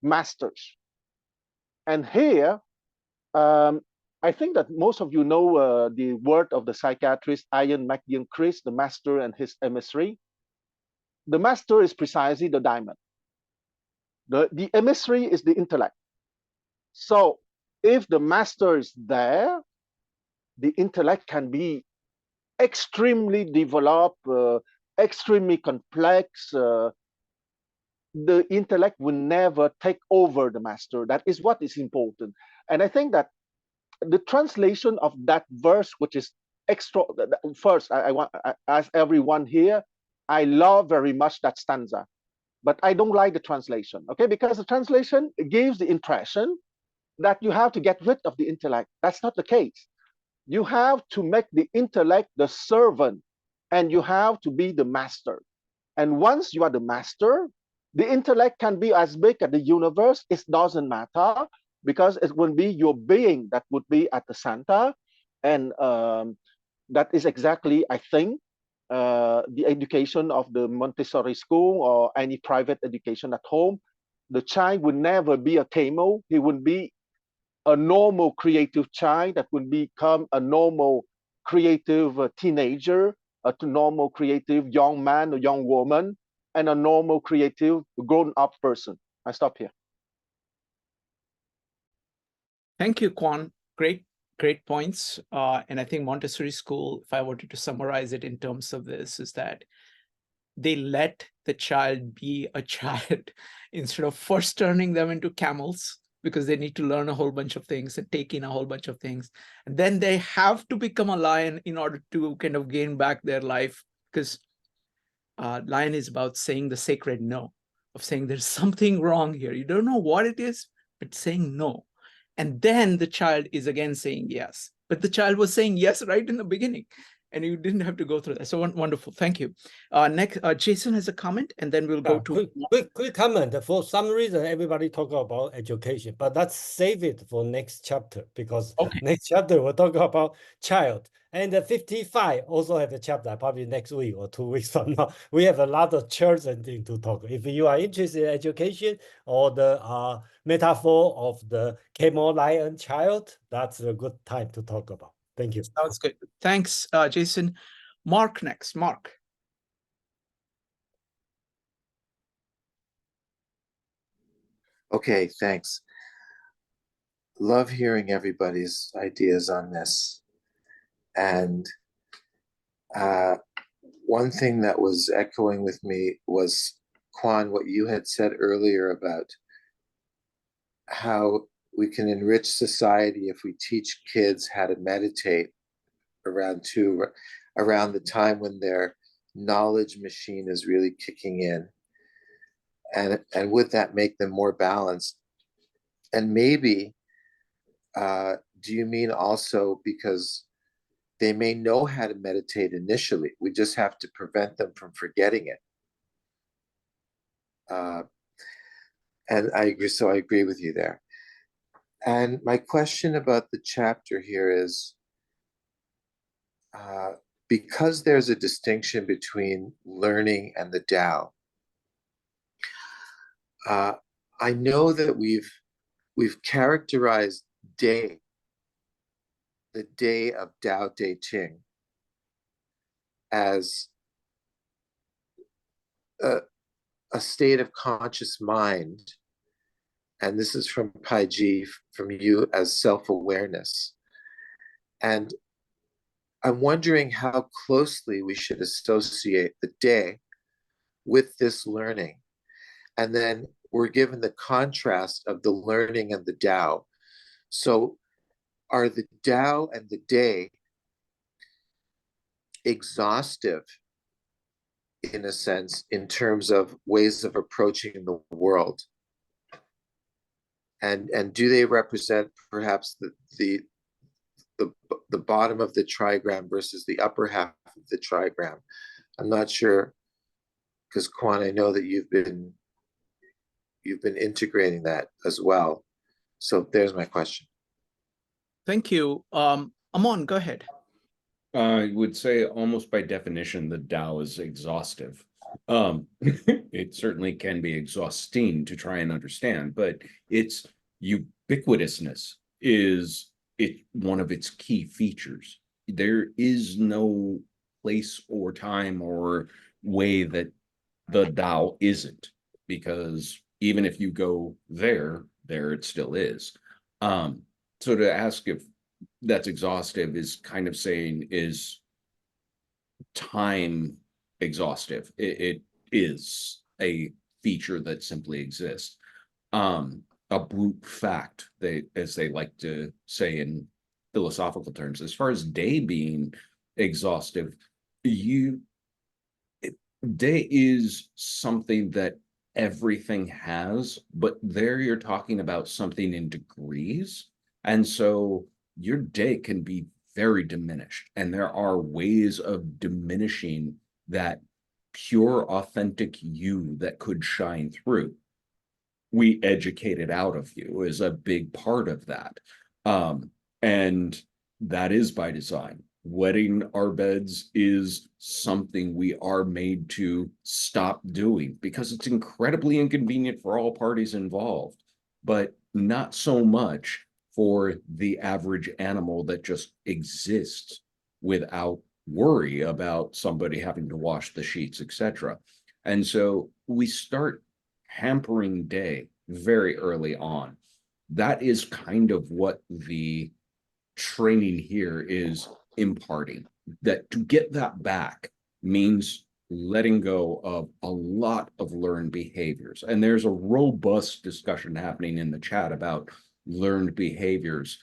masters. And here, I think that most of you know the word of the psychiatrist Ian McGilchrist, the master and his emissary. The master is precisely the diamond. The emissary is the intellect. So if the master is there, the intellect can be extremely developed, extremely complex. The intellect will never take over the master. That is what is important. And I think that the translation of that verse, which is extra, first, I want to ask everyone here, I love very much that stanza, but I don't like the translation, okay? Because the translation gives the impression that you have to get rid of the intellect. That's not the case. You have to make the intellect the servant, and you have to be the master. And once you are the master, the intellect can be as big as the universe. It doesn't matter, because it will be your being that would be at the center. And that is exactly, I think, the education of the Montessori school or any private education at home. The child will never be a camel. He will be a normal creative child that will become a normal creative teenager, a normal creative young man or young woman, and a normal creative grown-up person. I stop here. Thank you, Quan. Great points. And I think Montessori school, if I wanted to summarize it in terms of this, is that they let the child be a child instead of first turning them into camels, because they need to learn a whole bunch of things and take in a whole bunch of things. And then they have to become a lion in order to kind of gain back their life, because lion is about saying the sacred no. of saying there's something wrong here. You don't know what it is, but saying no. And then the child is again saying yes. But the child was saying yes right in the beginning, and you didn't have to go through that. So wonderful. Thank you. Next, Jason has a comment, and then we'll go to quick comment. For some reason, everybody talk about education, but let's save it for next chapter, because next chapter we'll talk about child. And the 55 also have a chapter, probably next week or 2 weeks from now. We have a lot of children thing to talk. If you are interested in education or the metaphor of the camel lion child, that's a good time to talk about. Thank you. Sounds good. Thanks, Jason. Mark next. Mark. Okay, thanks. Love hearing everybody's ideas on this. And one thing that was echoing with me was, Quan, what you had said earlier about how we can enrich society if we teach kids how to meditate around the time when their knowledge machine is really kicking in. And would that make them more balanced? And maybe, do you mean also because they may know how to meditate initially, we just have to prevent them from forgetting it? And I agree with you there. And my question about the chapter here is, because there's a distinction between learning and the Tao, I know that we've characterized day, the day of Tao Te Ching, as a state of conscious mind. And this is from Pai Ji, from you, as self-awareness. And I'm wondering how closely we should associate the day with this learning. And then we're given the contrast of the learning and the Tao. So are the Tao and the day exhaustive, in a sense, in terms of ways of approaching the world? And do they represent perhaps the bottom of the trigram versus the upper half of the trigram? I'm not sure, because Quan, I know that you've been integrating that as well. So there's my question. Thank you. Amon, go ahead. I would say almost by definition, the Tao is exhaustive. It certainly can be exhausting to try and understand, but its ubiquitousness is one of its key features. There is no place or time or way that the Tao isn't, because even if you go there it still is. So to ask if that's exhaustive is kind of saying, is time exhaustive? It is a feature that simply exists. A brute fact, as they like to say in philosophical terms. As far as day being exhaustive, day is something that everything has, but there you're talking about something in degrees. And so your day can be very diminished. And there are ways of diminishing that pure, authentic you that could shine through. We educate it out of you is a big part of that. And that is by design. Wetting our beds is something we are made to stop doing because it's incredibly inconvenient for all parties involved, but not so much for the average animal that just exists without worry about somebody having to wash the sheets, etc. And so we start hampering day very early on. That is kind of what the training here is imparting. That to get that back means letting go of a lot of learned behaviors. And there's a robust discussion happening in the chat about learned behaviors.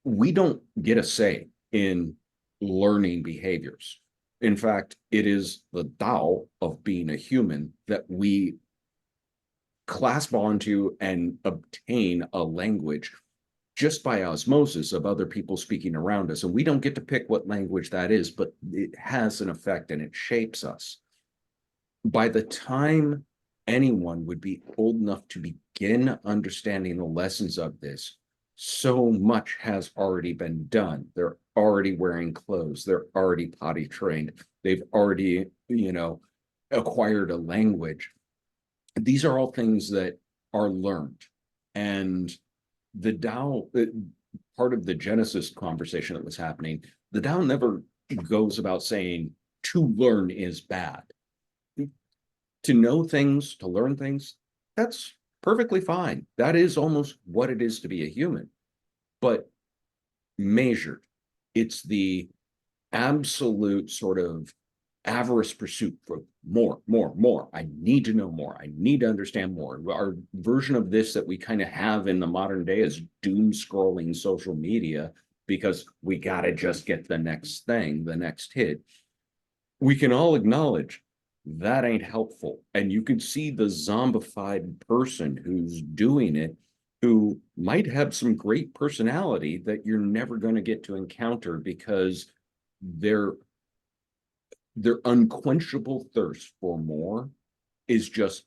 We don't get a say in learning behaviors. In fact, it is the Tao of being a human that we clasp onto and obtain a language just by osmosis of other people speaking around us. And we don't get to pick what language that is, but it has an effect and it shapes us. By the time anyone would be old enough to begin understanding the lessons of this, so much has already been done. They're already wearing clothes. They're already potty trained. They've already, acquired a language. These are all things that are learned. And the Tao, part of the Genesis conversation that was happening, the Tao never goes about saying to learn is bad. To know things, to learn things, that's perfectly fine. That is almost what it is to be a human. But measured, it's the absolute sort of avarice pursuit for more. I need to know more. I need to understand more. Our version of this that we kind of have in the modern day is doom scrolling social media because we got to just get the next thing, the next hit. We can all acknowledge that ain't helpful. And you can see the zombified person who's doing it, who might have some great personality that you're never going to get to encounter because their unquenchable thirst for more is just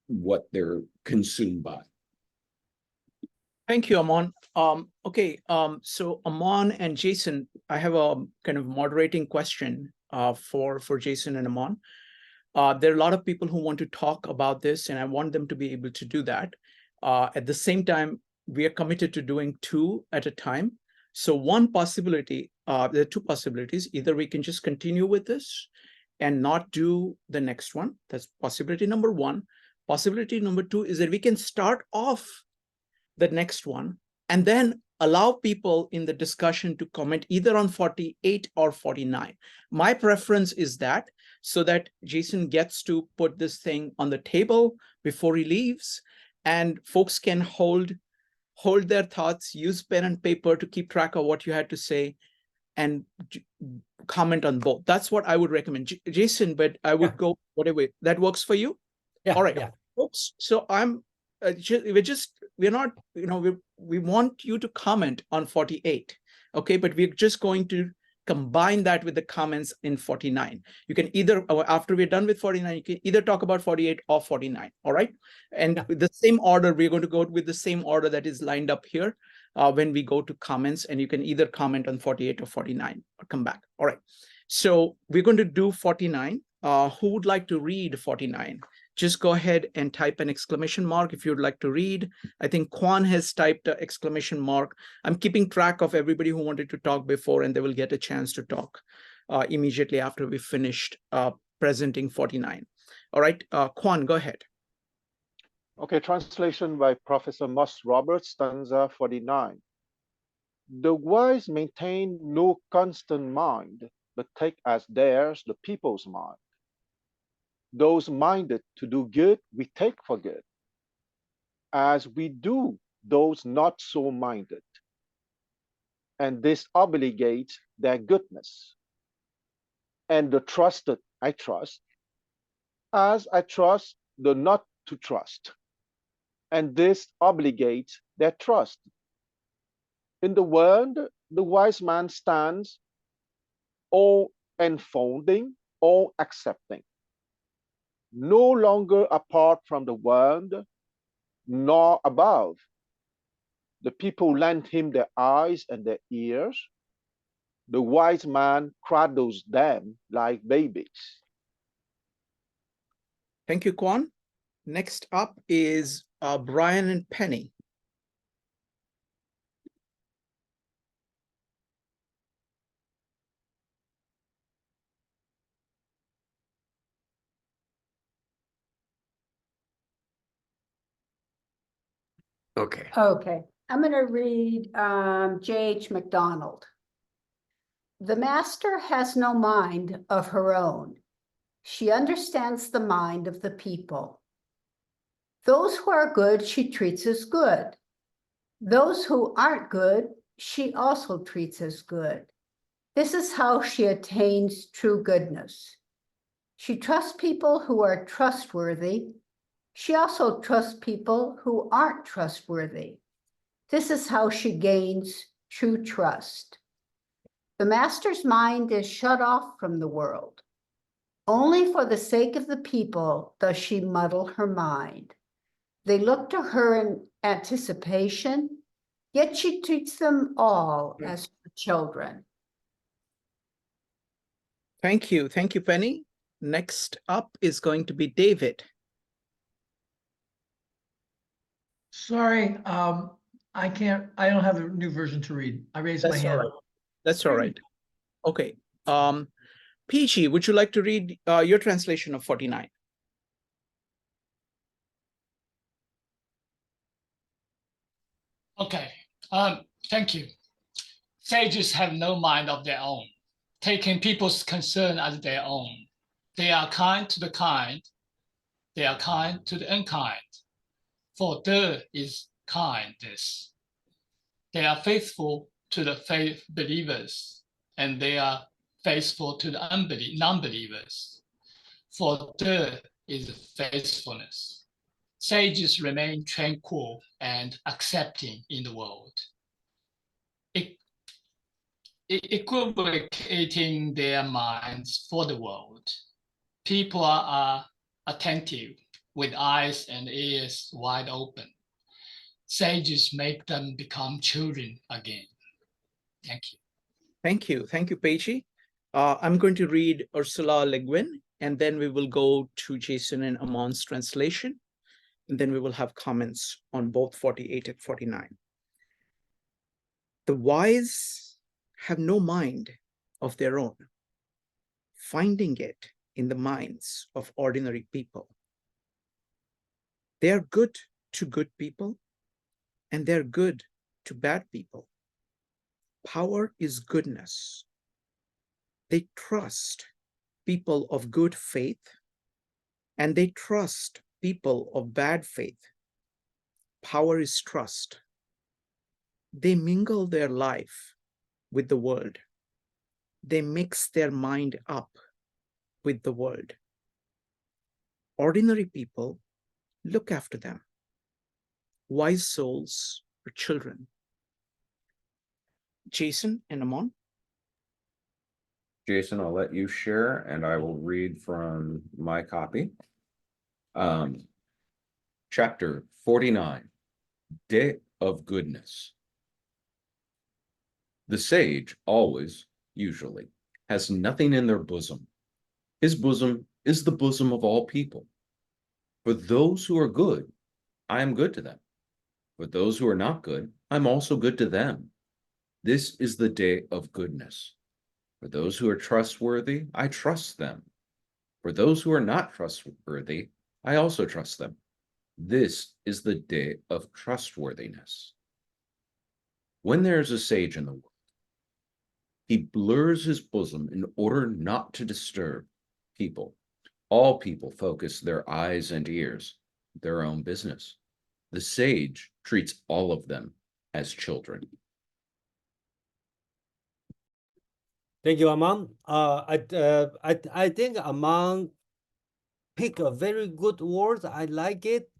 what they're consumed by. Thank you, Amon. So Amon and Jason, I have a kind of moderating question for Jason and Amon. There are a lot of people who want to talk about this, and I want them to be able to do that. At the same time, we are committed to doing two at a time. So one possibility, there are two possibilities. Either we can just continue with this and not do the next one. That's possibility number one. Possibility number two is that we can start off the next one and then allow people in the discussion to comment either on 48 or 49. My preference is that, so that Jason gets to put this thing on the table before he leaves, and folks can hold their thoughts, use pen and paper to keep track of what you had to say, and comment on both. That's what I would recommend. Jason, but I would go whatever. That works for you? Yeah. All right, yeah. folks. So we want you to comment on 48, okay? But we're just going to combine that with the comments in 49. You can either, after we're done with 49, you can either talk about 48 or 49, all right? And with the same order, we're going to go with the same order that is lined up here when we go to comments, and you can either comment on 48 or 49 or come back, all right? So we're going to do 49. Who would like to read 49? Just go ahead and type an exclamation mark if you'd like to read. I think Kwan has typed an exclamation mark. I'm keeping track of everybody who wanted to talk before, and they will get a chance to talk immediately after we finished presenting 49. All right, Kwan, go ahead. Okay, translation by Professor Moss Roberts, stanza 49. The wise maintain no constant mind, but take as theirs the people's mind. Those minded to do good, we take for good, as we do those not so minded. And this obligates their goodness. And the trusted I trust, as I trust the not to trust. And this obligates their trust. In the world, the wise man stands all enfolding, all accepting, no longer apart from the world, nor above. The people lend him their eyes and their ears. The wise man cradles them like babies. Thank you, Kwan. Next up is Brian and Penny. Okay. I'm going to read J.H. MacDonald. The master has no mind of her own. She understands the mind of the people. Those who are good, she treats as good. Those who aren't good, she also treats as good. This is how she attains true goodness. She trusts people who are trustworthy She also trusts people who aren't trustworthy. This is how she gains true trust. The master's mind is shut off from the world. Only for the sake of the people does she muddle her mind. They look to her in anticipation, yet she treats them all as her children. Thank you. Thank you, Penny. Next up is going to be David. Sorry, I don't have the new version to read. I raised my hand. All right. That's all right. Okay. PG, would you like to read your translation of 49? Okay, thank you. Sages have no mind of their own, taking people's concern as their own. They are kind to the kind, they are kind to the unkind, for De is kindness. They are faithful to the faith believers, and they are faithful to the non-believers, for De is faithfulness. Sages remain tranquil and accepting in the world, equivocating their minds for the world. People are attentive with eyes and ears wide open. Sages make them become children again. Thank you. Thank you. Thank you, Peiji. I'm going to read Ursula Le Guin, and then we will go to Jason and Amon's translation. And then we will have comments on both 48 and 49. The wise have no mind of their own, finding it in the minds of ordinary people. They are good to good people, and they're good to bad people. Power is goodness. They trust people of good faith, and they trust people of bad faith. Power is trust. They mingle their life with the world. They mix their mind up with the world. Ordinary people look after them. Wise souls are children. Jason and Amon. Jason, I'll let you share, and I will read from my copy. Chapter 49, Day of Goodness. The sage always, usually, has nothing in their bosom. His bosom is the bosom of all people. For those who are good, I am good to them. For those who are not good, I'm also good to them. This is the day of goodness. For those who are trustworthy, I trust them. For those who are not trustworthy, I also trust them. This is the day of trustworthiness. When there is a sage in the world, he blurs his bosom in order not to disturb people. All people focus their eyes and ears, their own business. The sage treats all of them as children. Thank you, Amon. I think Amon pick a very good word. I like it.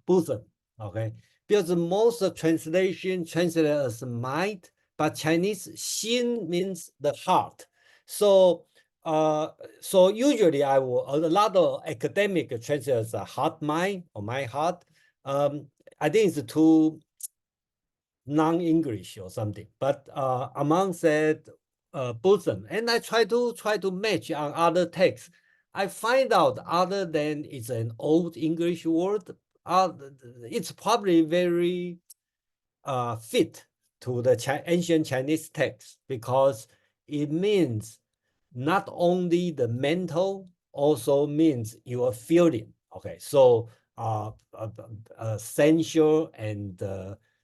Bosom. Okay, because most translation translated as mind, but Chinese xin means the heart. So so usually a lot of academic translate as a heart mind or my heart. I think it's too non-English or something. But Amon said bosom, and I try to match on other texts. I find out other than it's an old English word, it's probably very fit to the ancient Chinese text, because it means not only the mental, also means your feeling. Okay, so sensual and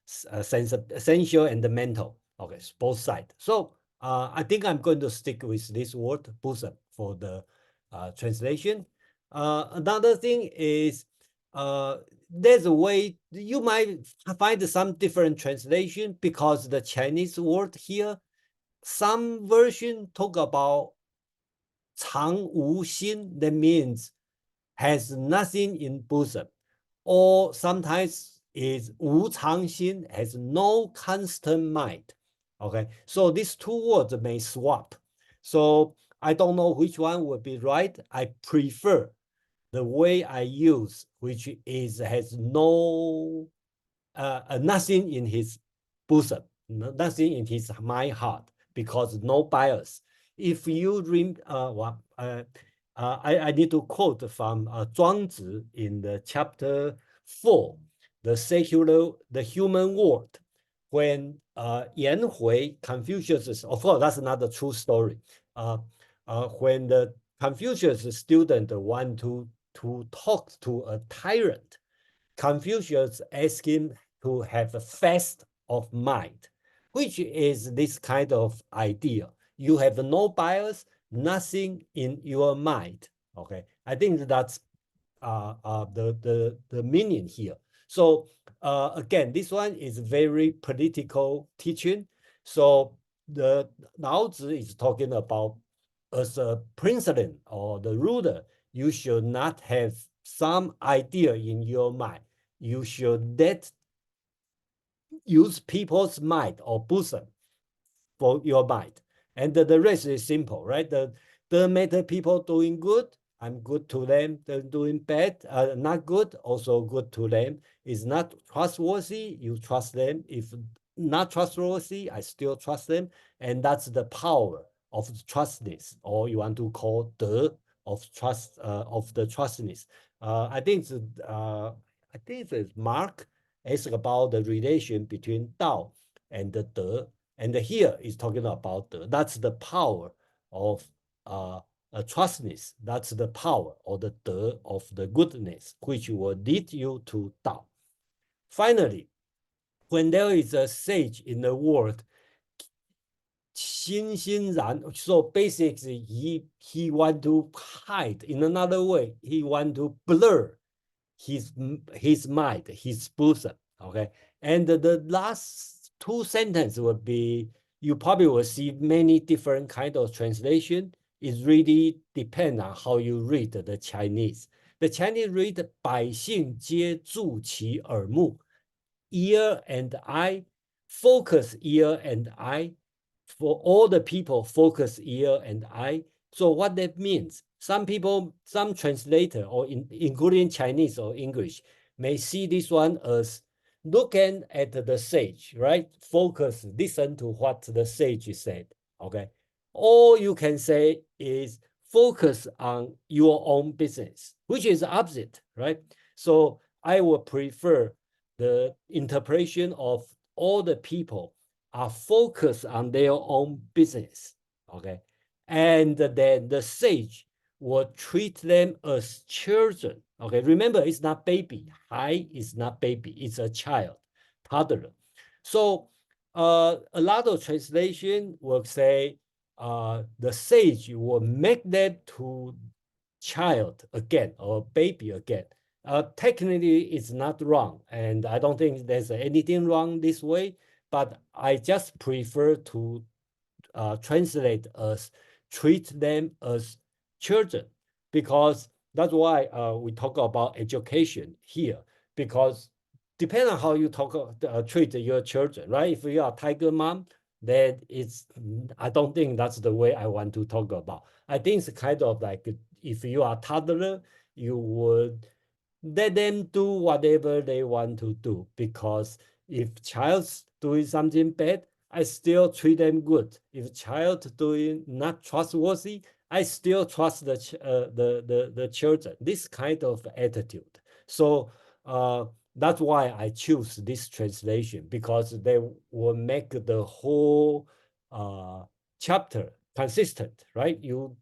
sensual and the mental. Okay, both sides. So I think I'm going to stick with this word bosom for the translation. Another thing is there's a way you might find some different translation, because the Chinese word here, some version talk about 常无心, that means has nothing in bosom, or sometimes is 无常心, has no constant mind. Okay, so these two words may swap. So I don't know which one would be right. I prefer the way I use, which is has no nothing in his bosom, nothing in his my heart, because no bias. If you read, I need to quote from Zhuangzi in the chapter 4, the human world, when Yan Hui, Confucius, of course, that's another true story. When the Confucius student want to talk to a tyrant, Confucius asked him to have a fast of mind, which is this kind of idea. You have no bias, nothing in your mind. Okay, I think that's the meaning here. So again, this one is very political teaching. So the Laozi is talking about as a president or the ruler, you should not have some idea in your mind. You should use people's mind or bosom for your mind. And the rest is simple, right? The matter people doing good, I'm good to them. They're doing bad, not good, also good to them. Is not trustworthy, you trust them. If not trustworthy, I still trust them. And that's the power of trustness, or you want to call the of trust, of the trustness. I think it's Mark asked about the relation between Tao and the De. And here is talking about that's the power of trustness. That's the power or the De of the goodness, which will lead you to Tao. Finally, when there is a sage in the world, 欣欣然, so basically he want to hide. In another way, he want to blur his mind, his bosom. Okay, and the last two sentences would be, you probably will see many different kind of translation. It really depends on how you read the Chinese. The Chinese read 百姓皆注其耳目, ear and eye, focus ear and eye. For all the people, focus ear and eye. So what that means, some people, some translator, or including Chinese or English, may see this one as looking at the sage, right? Focus, listen to what the sage said, okay? All you can say is focus on your own business, which is opposite, right? So I would prefer the interpretation of all the people are focused on their own business, okay? And then the sage will treat them as children, okay? Remember, it's not baby. Hai is not baby, it's a child, toddler. So a lot of translation will say the sage will make them to child again or baby again. Technically, it's not wrong, and I don't think there's anything wrong this way, but I just prefer to translate as treat them as children, because that's why we talk about education here, because depending on how you treat your children, right? If you are a tiger mom, then I don't think that's the way I want to talk about. I think it's kind of like, if you are a toddler, you would let them do whatever they want to do, because if child's doing something bad, I still treat them good. If child doing not trustworthy, I still trust the children. This kind of attitude. So that's why I choose this translation, because they will make the whole chapter consistent, right? You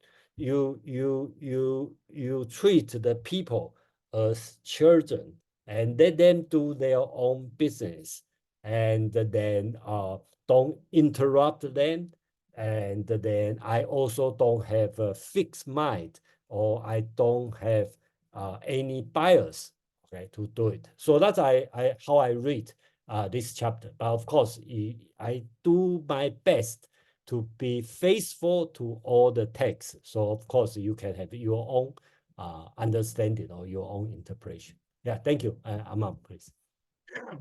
treat the people as children and let them do their own business, and then don't interrupt them. And then I also don't have a fixed mind, or I don't have any bias, okay, to do it. So that's how I read this chapter. But of course, I do my best to be faithful to all the texts. So of course, you can have your own understanding or your own interpretation. Yeah, thank you. Aman, please.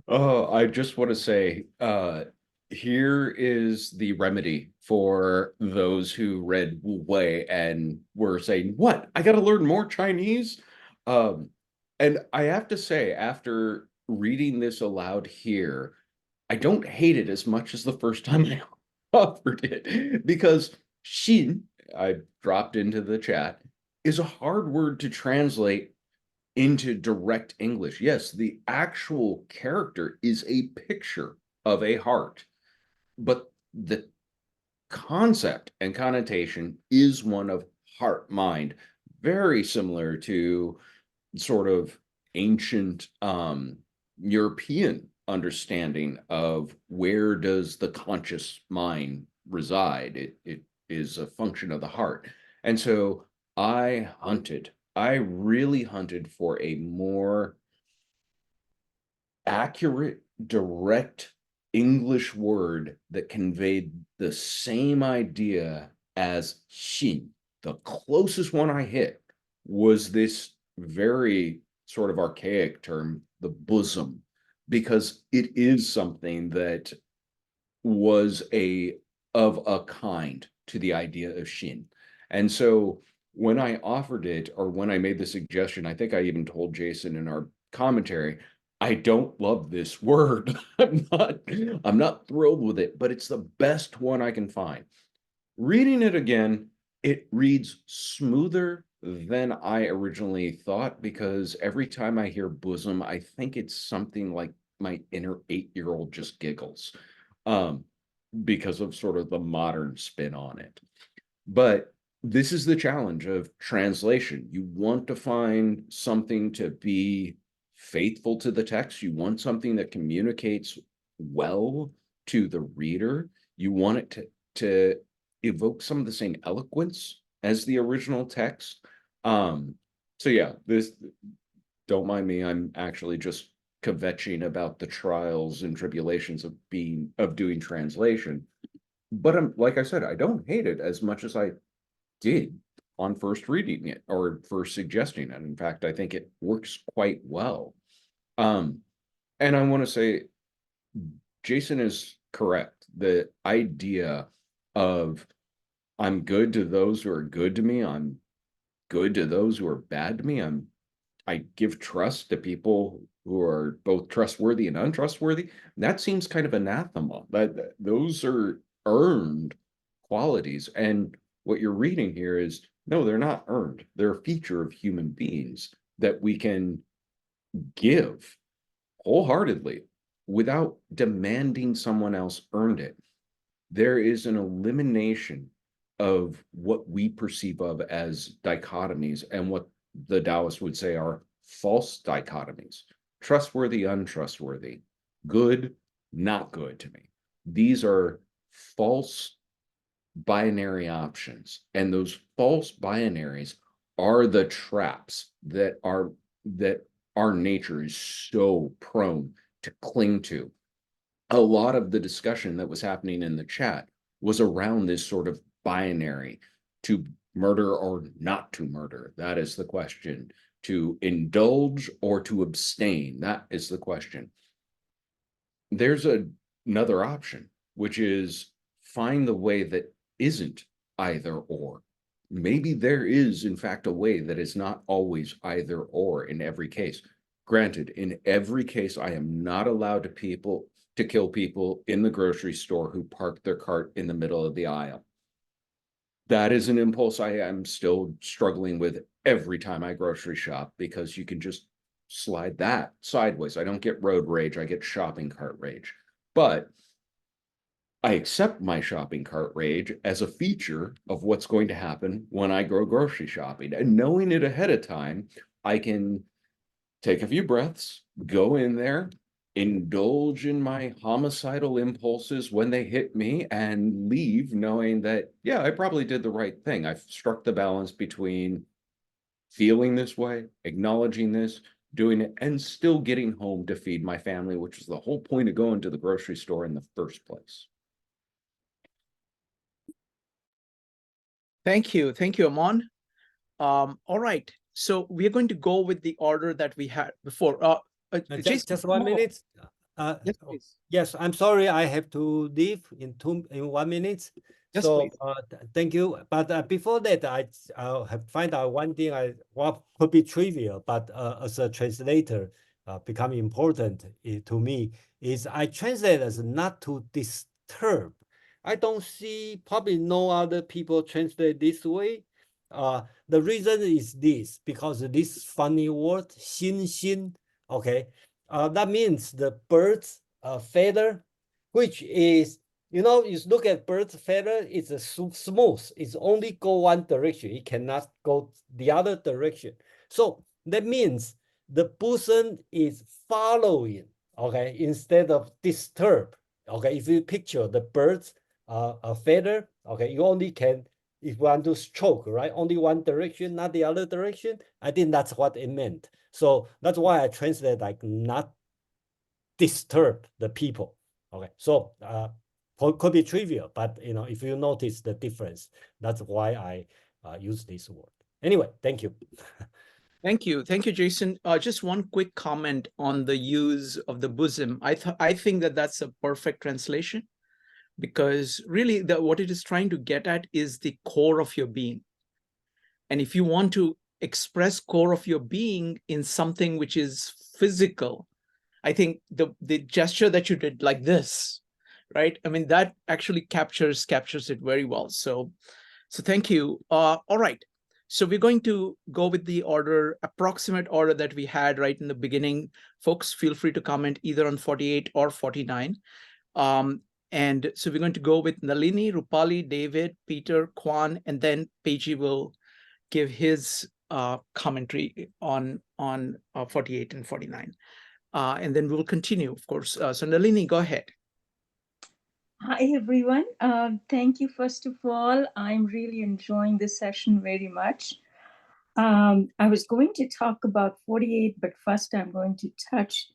I just want to say, here is the remedy for those who read Wu Wei and were saying, what? I got to learn more Chinese? And I have to say, after reading this aloud here, I don't hate it as much as the first time I offered it, because Xin, I dropped into the chat, is a hard word to translate into direct English. Yes, the actual character is a picture of a heart, but the concept and connotation is one of heart mind, very similar to sort of ancient European understanding of where does the conscious mind reside. It is a function of the heart. And so I really hunted for a more accurate, direct English word that conveyed the same idea as Xin. The closest one I hit was this very sort of archaic term, the bosom, because it is something that was of a kind to the idea of Xin. And so when I offered it, or when I made the suggestion, I think I even told Jason in our commentary, I don't love this word. I'm not thrilled with it, but it's the best one I can find. Reading it again, it reads smoother than I originally thought, because every time I hear bosom, I think it's something like my inner 8-year-old just giggles, because of sort of the modern spin on it. But this is the challenge of translation. You want to find something to be faithful to the text. You want something that communicates well to the reader. You want it to evoke some of the same eloquence as the original text. So yeah, don't mind me. I'm actually just kvetching about the trials and tribulations of doing translation. But like I said, I don't hate it as much as I did on first reading it or first suggesting it. In fact, I think it works quite well. And I want to say, Jason is correct. The idea of I'm good to those who are good to me, I'm good to those who are bad to me, I give trust to people who are both trustworthy and untrustworthy. That seems kind of anathema. Those are earned qualities. And what you're reading here is, no, they're not earned. They're a feature of human beings that we can give wholeheartedly without demanding someone else earned it. There is an elimination of what we perceive of as dichotomies and what the Taoists would say are false dichotomies: trustworthy, untrustworthy, good, not good to me. These are false binary options, and those false binaries are the traps that our nature is so prone to cling to. A lot of the discussion that was happening in the chat was around this sort of binary: to murder or not to murder. That is the question. To indulge or to abstain. That is the question. There's another option, which is find the way that isn't either or. Maybe there is, in fact, a way that is not always either or in every case. Granted, in every case, I am not allowed to kill people in the grocery store who park their cart in the middle of the aisle. That is an impulse I am still struggling with every time I grocery shop, because you can just slide that sideways. I don't get road rage, I get shopping cart rage. But I accept my shopping cart rage as a feature of what's going to happen when I go grocery shopping. And knowing it ahead of time, I can take a few breaths, go in there, indulge in my homicidal impulses when they hit me, and leave knowing that, yeah, I probably did the right thing. I've struck the balance between feeling this way, acknowledging this, doing it, and still getting home to feed my family, which is the whole point of going to the grocery store in the first place. Thank you, Amon. All right, So we're going to go with the order that we had before. Jason, just 1 minute. Yes, please. Yes, I'm sorry, I have to leave in 1 minute. Yes, so please. thank you. But before that, I have find out one thing what could be trivial, but as a translator, become important to me is I translate as not to disturb. I don't see probably no other people translate this way. The reason is this, because this funny word, 星星, okay, that means the bird's feather, which is, you look at bird's feather, it's a smooth. It's only go one direction. It cannot go the other direction. So that means the person is following, okay, instead of disturb. Okay, if you picture the bird's feather, okay, you only can, if you want to stroke, right, only one direction, not the other direction. I think that's what it meant. So that's why I translate like not disturb the people. Okay, so could be trivial, but if you notice the difference, that's why I use this word. Anyway, thank you. Thank you, Jason. Just one quick comment on the use of the bosom. I think that that's a perfect translation, because really what it is trying to get at is the core of your being. And if you want to express core of your being in something which is physical, I think the gesture that you did like this, right? I mean, that actually captures it very well. So thank you. All right. So we're going to go with the approximate order that we had right in the beginning. Folks, feel free to comment either on 48 or 49. And so we're going to go with Nalini, Rupali, David, Peter, Kwan, and then Peji will give his commentary on 48 and 49. And then we'll continue, of course. So Nalini, go ahead. Hi, everyone. Thank you, first of all. I'm really enjoying this session very much. I was going to talk about 48, but first I'm going to touch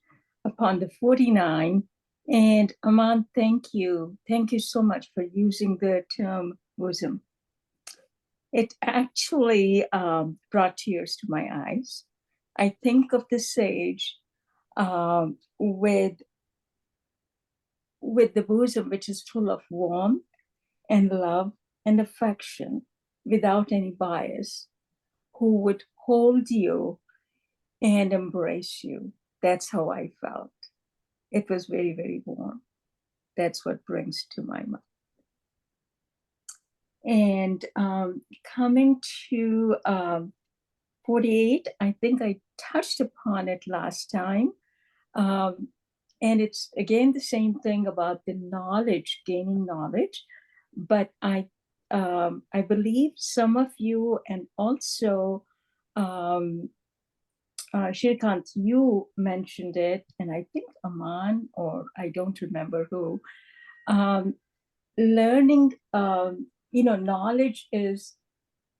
upon the 49. And Aman, thank you. Thank you so much for using the term bosom. It actually brought tears to my eyes. I think of the sage with the bosom, which is full of warmth and love and affection without any bias, who would hold you and embrace you. That's how I felt. It was very, very warm. That's what brings to my mind. And coming to 48, I think I touched upon it last time. And it's, again, the same thing about the knowledge, gaining knowledge. But I believe some of you, and also Shrikant, you mentioned it, and I think Aman, or I don't remember who, learning, knowledge is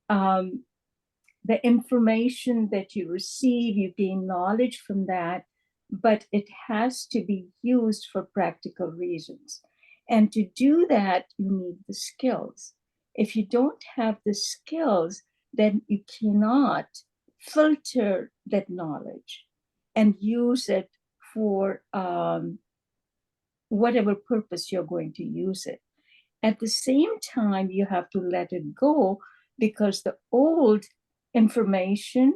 the information that you receive, you gain knowledge from that, but it has to be used for practical reasons. And to do that, you need the skills. If you don't have the skills, then you cannot filter that knowledge and use it for whatever purpose you're going to use it. At the same time, you have to let it go, because the old information,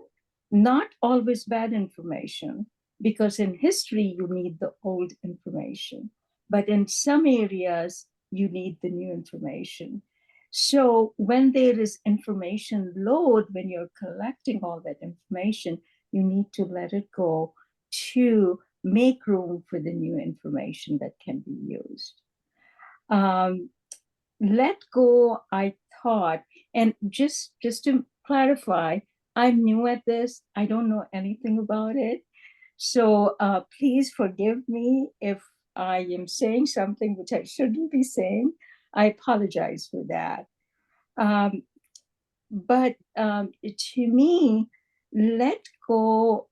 not always bad information, because in history, you need the old information. But in some areas, you need the new information. So when there is information load, when you're collecting all that information, you need to let it go to make room for the new information that can be used. Let go, I thought, and just to clarify, I'm new at this. I don't know anything about it. So please forgive me if I am saying something which I shouldn't be saying. I apologize for that. But to me, let go,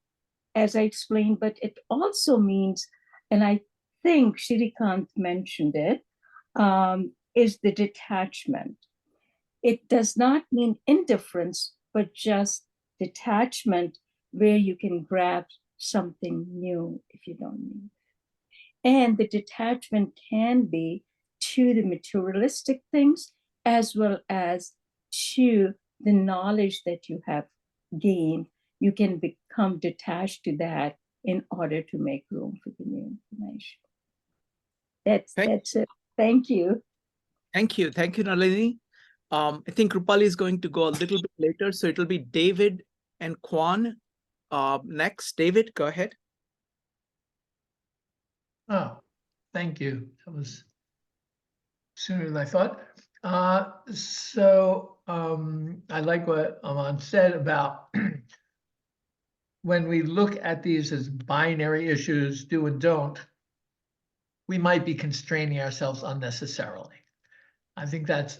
as I explained, but it also means, and I think Shrikant mentioned it, is the detachment. It does not mean indifference, but just detachment where you can grab something new if you don't need. And the detachment can be to the materialistic things as well as to the knowledge that you have gained. You can become detached to that in order to make room for the new information. That's it. Thank you. Thank you. Thank you, Nalini. I think Rupali is going to go a little bit later, so it'll be David and Kwan next. David, go ahead. Oh, thank you. That was sooner than I thought. I like what Aman said about when we look at these as binary issues, do and don't, we might be constraining ourselves unnecessarily. I think that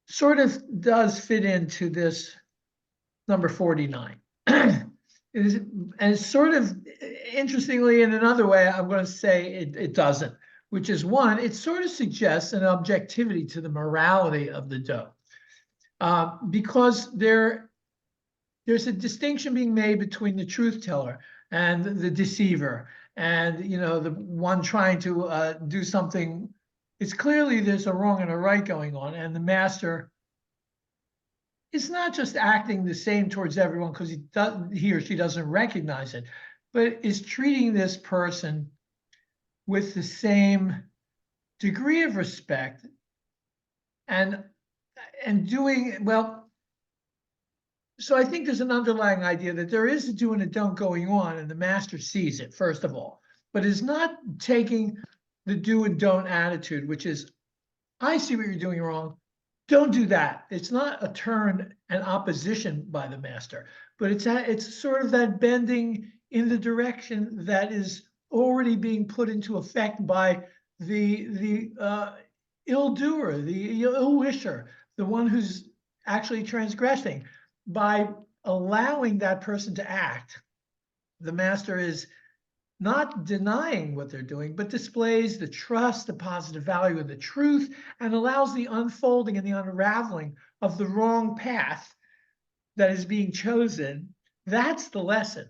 sort of does fit into this number 49. And it's sort of, interestingly, in another way, I'm going to say it doesn't, which is one, it sort of suggests an objectivity to the morality of the Do. Because there's a distinction being made between the truth teller and the deceiver, and the one trying to do something. It's clearly there's a wrong and a right going on, and the master is not just acting the same towards everyone because he or she doesn't recognize it, but is treating this person with the same degree of respect and doing well. So I think there's an underlying idea that there is a do and a don't going on, and the master sees it, first of all, but is not taking the do and don't attitude, which is, I see what you're doing wrong, don't do that. It's not a turn and opposition by the master, but it's sort of that bending in the direction that is already being put into effect by the ill doer, the ill wisher, the one who's actually transgressing. By allowing that person to act, the master is not denying what they're doing, but displays the trust, the positive value of the truth, and allows the unfolding and the unraveling of the wrong path that is being chosen. That's the lesson.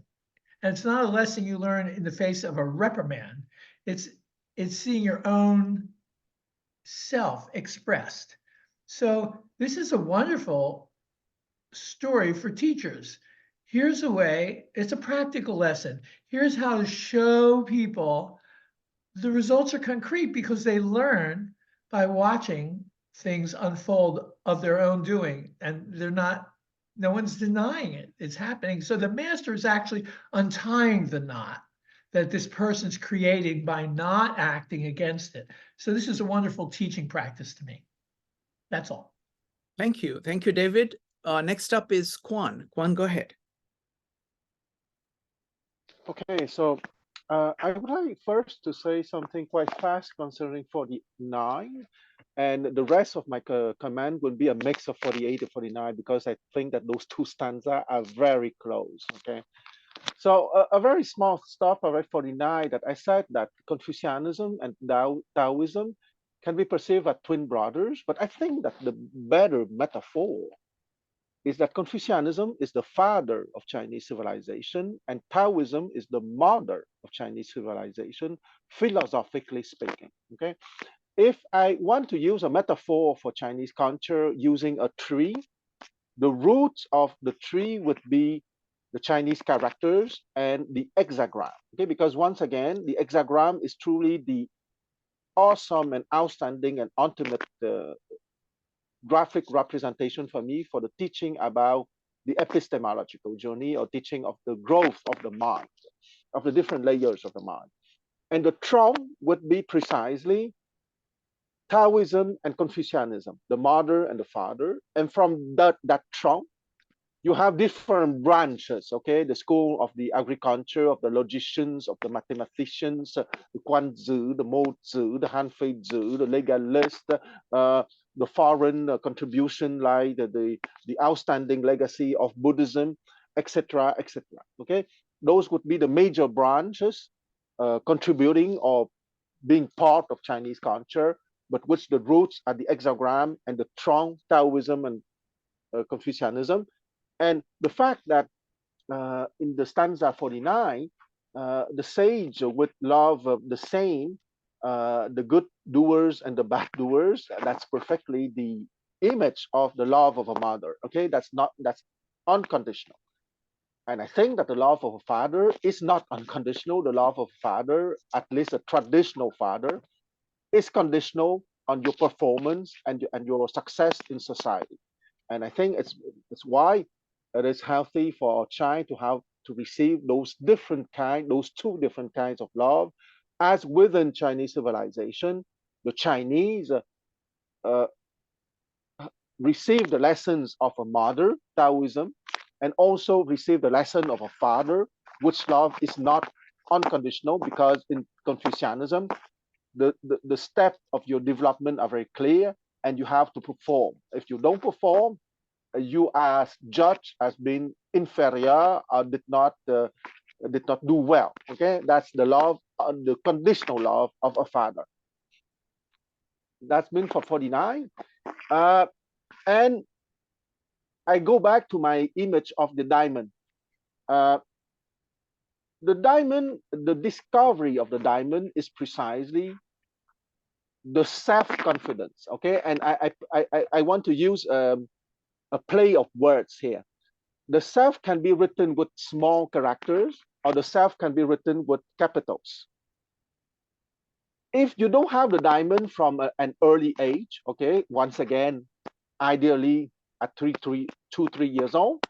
And it's not a lesson you learn in the face of a reprimand. It's seeing your own self expressed. So this is a wonderful story for teachers. Here's a way, it's a practical lesson. Here's how to show people the results are concrete because they learn by watching things unfold of their own doing, and no one's denying it. It's happening. So the master is actually untying the knot that this person's creating by not acting against it. So this is a wonderful teaching practice to me. That's all. Thank you. Thank you, David. Next up is Kwan. Kwan, go ahead. Okay, so I would like first to say something quite fast concerning 49, and the rest of my comment will be a mix of 48 and 49 because I think that those two stanzas are very close. Okay, so a very small stuff about 49 that I said that Confucianism and Taoism can be perceived as twin brothers, but I think that the better metaphor is that Confucianism is the father of Chinese civilization and Taoism is the mother of Chinese civilization, philosophically speaking. Okay, if I want to use a metaphor for Chinese culture using a tree, the roots of the tree would be the Chinese characters and the hexagram. Okay, because once again, the hexagram is truly the awesome and outstanding and ultimate graphic representation for me for the teaching about the epistemological journey or teaching of the growth of the mind, of the different layers of the mind. And the trunk would be precisely Taoism and Confucianism, the mother and the father. And from that trunk, you have different branches, okay? The school of the agriculture, of the logicians, of the mathematicians, the Guanzi, the Mozi, the Hanfeizi, the legalist, the foreign contribution like the outstanding legacy of Buddhism, etc., etc. Okay, those would be the major branches contributing or being part of Chinese culture, but which the roots are the hexagram and the trunk, Taoism and Confucianism. And the fact that in the stanza 49, the sage would love the same, the good doers and the bad doers. That's perfectly the image of the love of a mother. Okay, that's unconditional. And I think that the love of a father is not unconditional. The love of a father, at least a traditional father, is conditional on your performance and your success in society. And I think it's why it is healthy for a child to receive those two different kinds of love, as within Chinese civilization, the Chinese uh, receive the lessons of a mother, Taoism, and also receive the lesson of a father, which love is not unconditional, because in Confucianism, the steps of your development are very clear, and you have to perform. If you don't perform, you are judged as being inferior or did not do well. Okay, that's the love, the conditional love of a father. That's been for 49. And I go back to my image of the diamond. The diamond, the discovery of the diamond is precisely the self-confidence. Okay, and I want to use a play of words here. The self can be written with small characters, or the self can be written with capitals. If you don't have the diamond from an early age, okay, once again, ideally at 2-3 years old,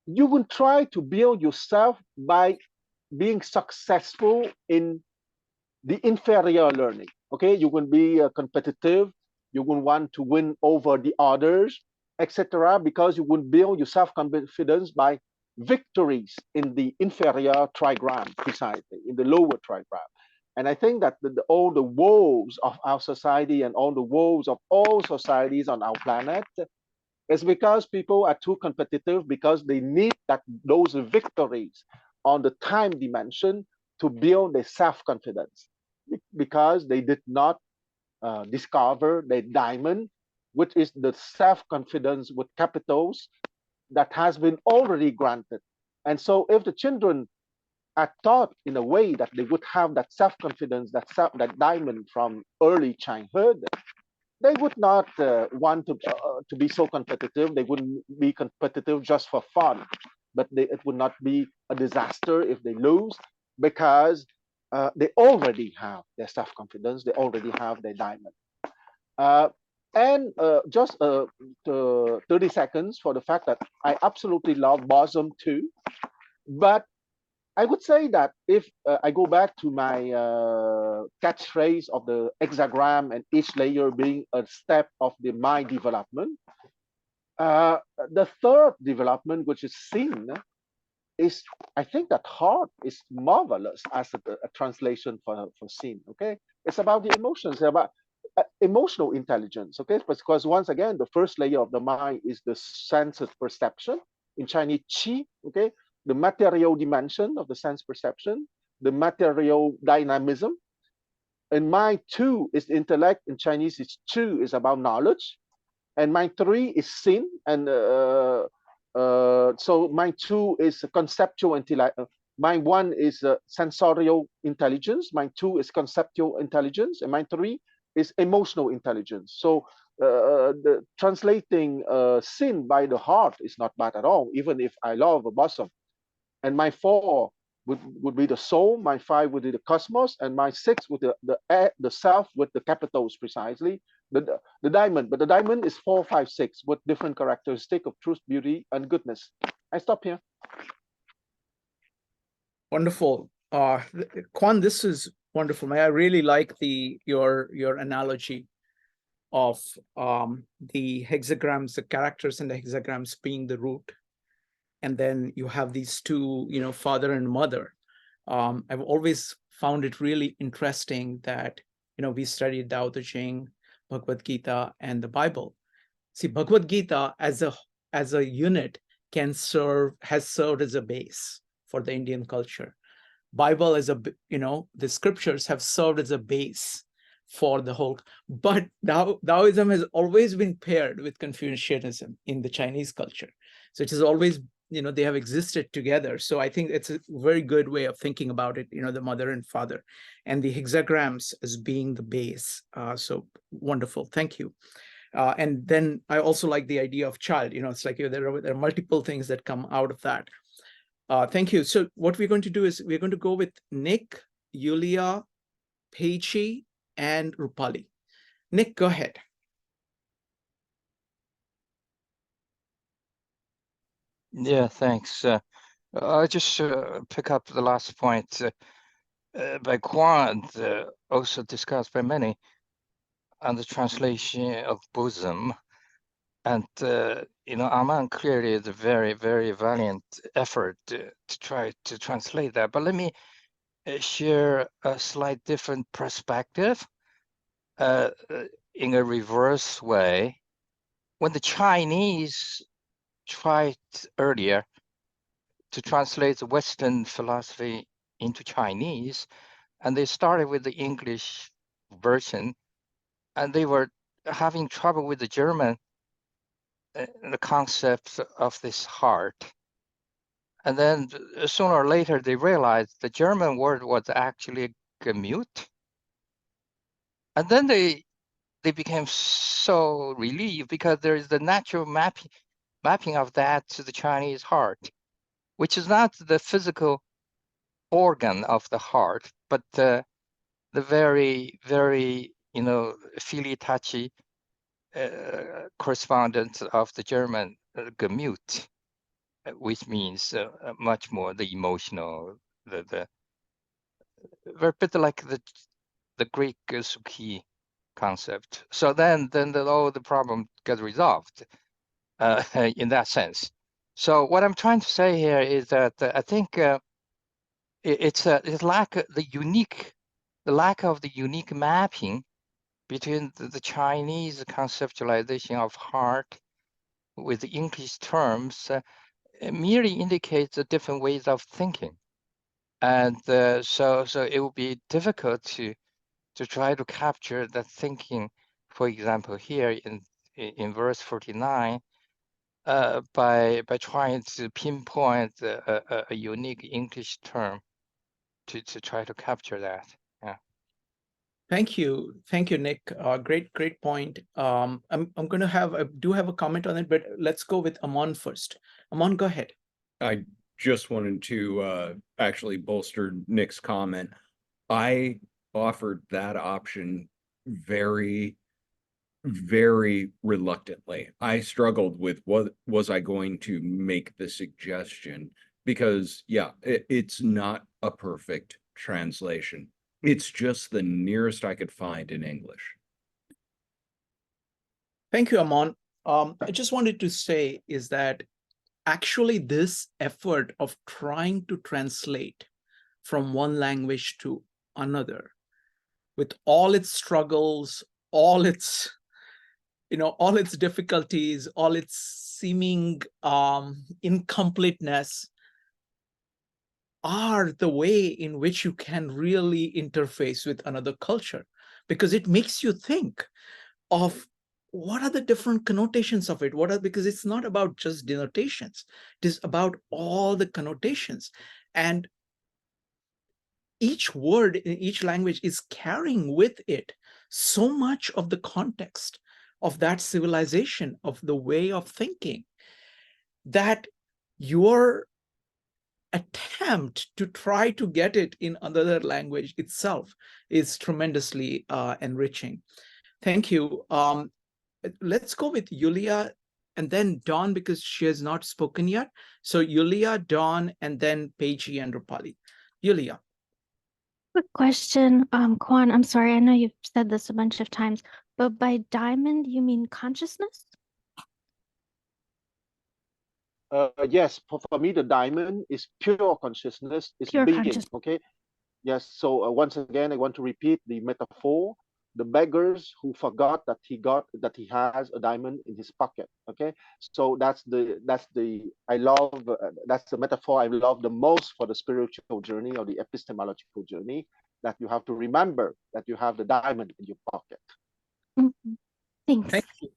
you will try to build yourself by being successful in the inferior learning. Okay, you will be competitive, you will want to win over the others, etc., because you will build your self-confidence by victories in the inferior trigram, precisely in the lower trigram. And I think that all the woes of our society and all the woes of all societies on our planet is because people are too competitive, because they need those victories on the time dimension to build their self-confidence, because they did not discover the diamond, which is the self-confidence with capitals that has been already granted. And so if the children are taught in a way that they would have that self-confidence, that diamond from early childhood, they would not want to be so competitive. They wouldn't be competitive just for fun, but it would not be a disaster if they lose, because they already have their self-confidence, they already have their diamond. And just 30 seconds for the fact that I absolutely love bosom too, but I would say that if I go back to my catchphrase of the hexagram and each layer being a step of the mind development, the third development, which is sin, is, I think that heart is marvelous as a translation for sin. Okay, it's about the emotions, about emotional intelligence. Okay, because once again, the first layer of the mind is the sense of perception, in Chinese qi. Okay, the material dimension of the sense perception, the material dynamism. And mind two is the intellect. In Chinese, it's chu, is about knowledge. And mind three is sin. And so mind two is conceptual intellect. Mind one is sensorial intelligence. Mind two is conceptual intelligence. And mind three is emotional intelligence. So the translating sin by the heart is not bad at all, even if I love a bosom. And my four would be the soul, my five would be the cosmos, and my six with the self with the capitals, precisely, the diamond. But the diamond is 4, 5, 6 with different characteristics of truth, beauty, and goodness. I stop here. Wonderful. Kwan, this is wonderful. I really like your analogy of the hexagrams, the characters in the hexagrams being the root. And then you have these two, father and mother. I've always found it really interesting that, we studied Dao De Jing, Bhagavad Gita, and the Bible. See, Bhagavad Gita as a unit has served as a base for the Indian culture. Bible as the scriptures have served as a base for the whole. But Taoism has always been paired with Confucianism in the Chinese culture. So it has always, they have existed together. So I think it's a very good way of thinking about it, the mother and father, and the hexagrams as being the base. So wonderful. Thank you. And then I also like the idea of child. It's like there are multiple things that come out of that. Thank you. So what we're going to do is we're going to go with Nick, Yulia, Peichi, and Rupali. Nick, go ahead. Yeah, thanks. I'll just pick up the last point by Quan, also discussed by many, on the translation of Buddhism. And, Aman clearly is a very, very valiant effort to try to translate that. But let me share a slight different perspective in a reverse way. When the Chinese tried earlier to translate the Western philosophy into Chinese, and they started with the English version, and they were having trouble with the German, the concept of this heart. And then sooner or later, they realized the German word was actually Gemüt. And then they became so relieved because there is the natural mapping of that to the Chinese heart, which is not the physical organ of the heart, but the very, very, fili-touchy correspondence of the German Gemüt, which means much more the emotional, the very bit like the Greek Suki concept. So then all the problem got resolved in that sense. So what I'm trying to say here is that I think it's lack of the unique mapping between the Chinese conceptualization of heart with the English terms merely indicates the different ways of thinking. And so it would be difficult to try to capture that thinking, for example, here in verse 49, by trying to pinpoint a unique English term to try to capture that. Yeah. Thank you, Nick. Great point. I'm going to I do have a comment on it, but let's go with Aman first. Aman, go ahead. I just wanted to actually bolster Nick's comment. I offered that option very, very reluctantly. I struggled with what was I going to make the suggestion, because it's not a perfect translation. It's just the nearest I could find in English. Thank you, Aman. I just wanted to say is that actually this effort of trying to translate from one language to another, with all its struggles, all its difficulties, all its seeming incompleteness, are the way in which you can really interface with another culture, because it makes you think of what are the different connotations of it. Because it's not about just denotations, it is about all the connotations, and each word in each language is carrying with it so much of the context of that civilization, of the way of thinking, that your attempt to try to get it in another language itself is tremendously enriching. Thank you. Let's go with Yulia and then Dawn, because she has not spoken yet. So Yulia, Dawn, and then Peichi and Rupali. Yulia. Quick question, Quan, I'm sorry, I know you've said this a bunch of times, but by diamond, you mean consciousness? Yes, for me, the diamond is pure consciousness, is Pure being. consciousness. Okay. Yes. So once again, I want to repeat the metaphor: the beggars who forgot that he has a diamond in his pocket. Okay. So that's the metaphor I love the most for the spiritual journey or the epistemological journey. that you have to remember that you have the diamond in your pocket. Mhm. Thanks. Thank you.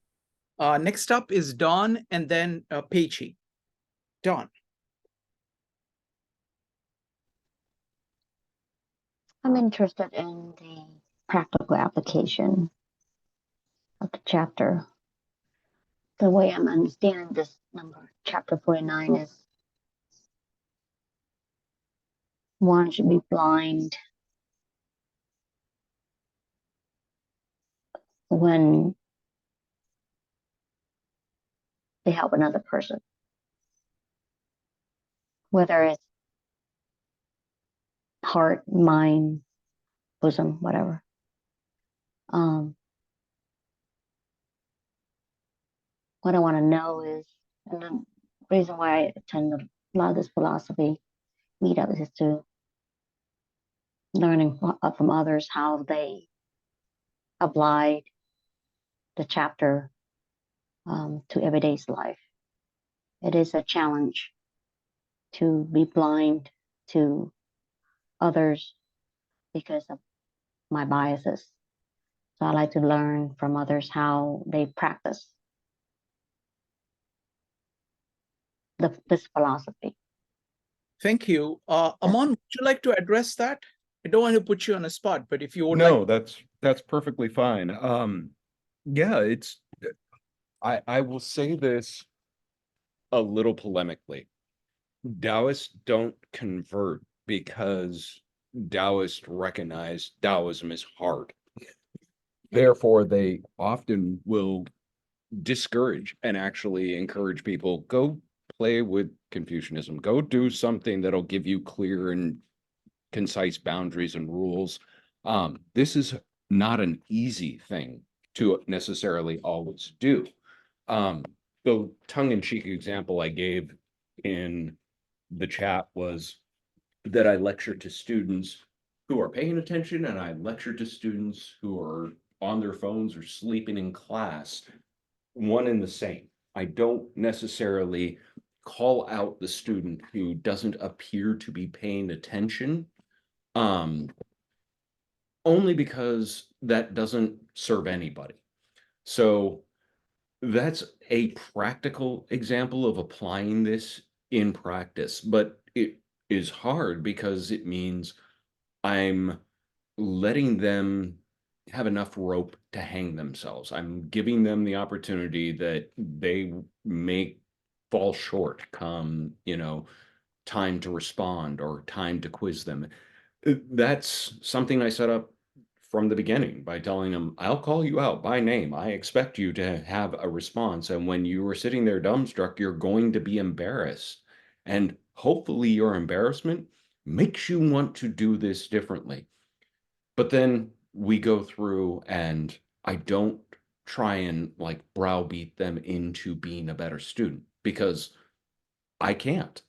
Next up is Dawn and then Peiqi. Dawn. I'm interested in the practical application of the chapter. The way I'm understanding this number, chapter 49, is one should be blind when they help another person, whether it's heart, mind, bosom, whatever. What I want to know is, and the reason why I attend a lot of this philosophy meetups is to learning from others how they applied the chapter to everyday's life. It is a challenge to be blind to others because of my biases. So I like to learn from others how they practice this philosophy. Thank you. Amon, would you like to address that? I don't want to put you on a spot, but if you would No, like. that's perfectly fine. Yeah, I will say this a little polemically. Taoists don't convert because Taoists recognize Taoism is hard. Therefore, they often will discourage and actually encourage people, go play with Confucianism, go do something that'll give you clear and concise boundaries and rules. This is not an easy thing to necessarily always do. The tongue-in-cheek example I gave in the chat was that I lecture to students who are paying attention, and I lecture to students who are on their phones or sleeping in class, one and the same. I don't necessarily call out the student who doesn't appear to be paying attention, only because that doesn't serve anybody. So that's a practical example of applying this in practice, but it is hard because it means I'm letting them have enough rope to hang themselves. I'm giving them the opportunity that they may fall short come, time to respond or time to quiz them. That's something I set up from the beginning by telling them, I'll call you out by name. I expect you to have a response. And when you are sitting there dumbstruck, you're going to be embarrassed. And hopefully your embarrassment makes you want to do this differently. But then we go through and I don't try and browbeat them into being a better student, because I can't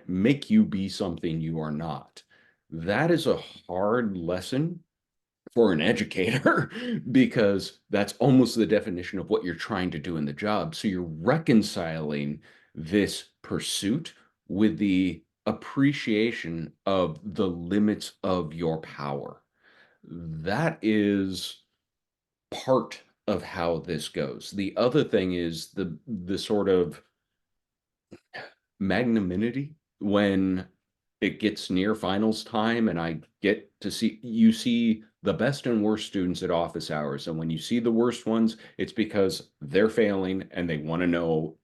make you be something you are not. That is a hard lesson for an educator because that's almost the definition of what you're trying to do in the job. So you're reconciling this pursuit with the appreciation of the limits of your power. That is part of how this goes. The other thing is the sort of magnanimity when it gets near finals time and I get to see the best and worst students at office hours. And when you see the worst ones, it's because they're failing and they want to know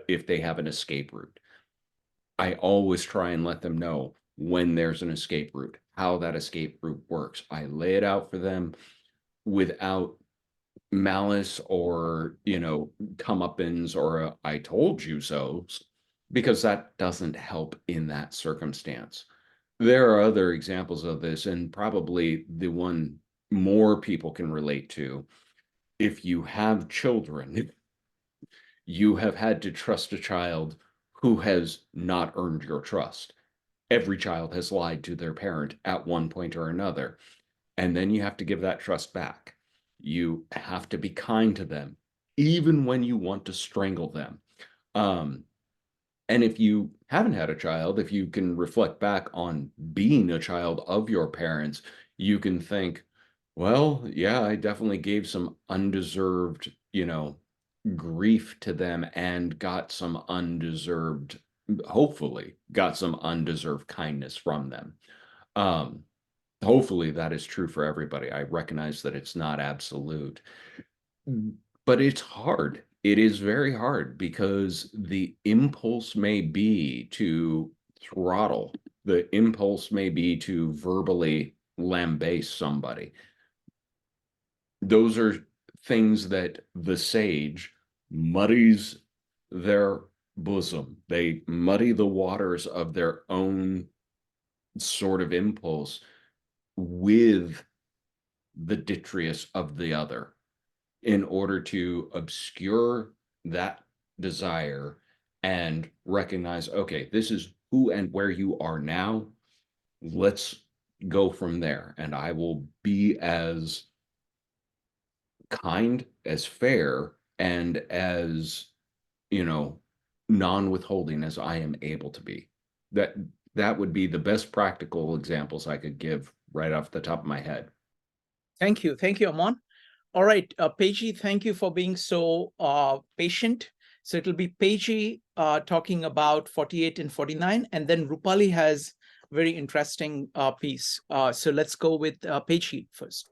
if they have an escape route. I always try and let them know when there's an escape route, how that escape route works. I lay it out for them without malice or, comeuppance or I told you so, because that doesn't help in that circumstance. There are other examples of this, and probably the one more people can relate to. If you have children, you have had to trust a child who has not earned your trust. Every child has lied to their parent at one point or another. And then you have to give that trust back. You have to be kind to them, even when you want to strangle them. And if you haven't had a child, if you can reflect back on being a child of your parents, you can think, well, yeah, I definitely gave some undeserved, grief to them and got some undeserved, hopefully got some undeserved kindness from them. Hopefully that is true for everybody. I recognize that it's not absolute, but it's hard. It is very hard because the impulse may be to throttle. The impulse may be to verbally lambaste somebody. Those are things that the sage muddies their bosom. They muddy the waters of their own sort of impulse with the detritus of the other in order to obscure that desire and recognize, okay, this is who and where you are now. Let's go from there. And I will be as kind, as fair, and as, non-withholding as I am able to be. That would be the best practical examples I could give right off the top of my head. Thank you. Thank you, Amon. All right, Peji, thank you for being so patient. So it'll be Peji talking about 48 and 49, and then Rupali has very interesting piece. So let's go with Peji first.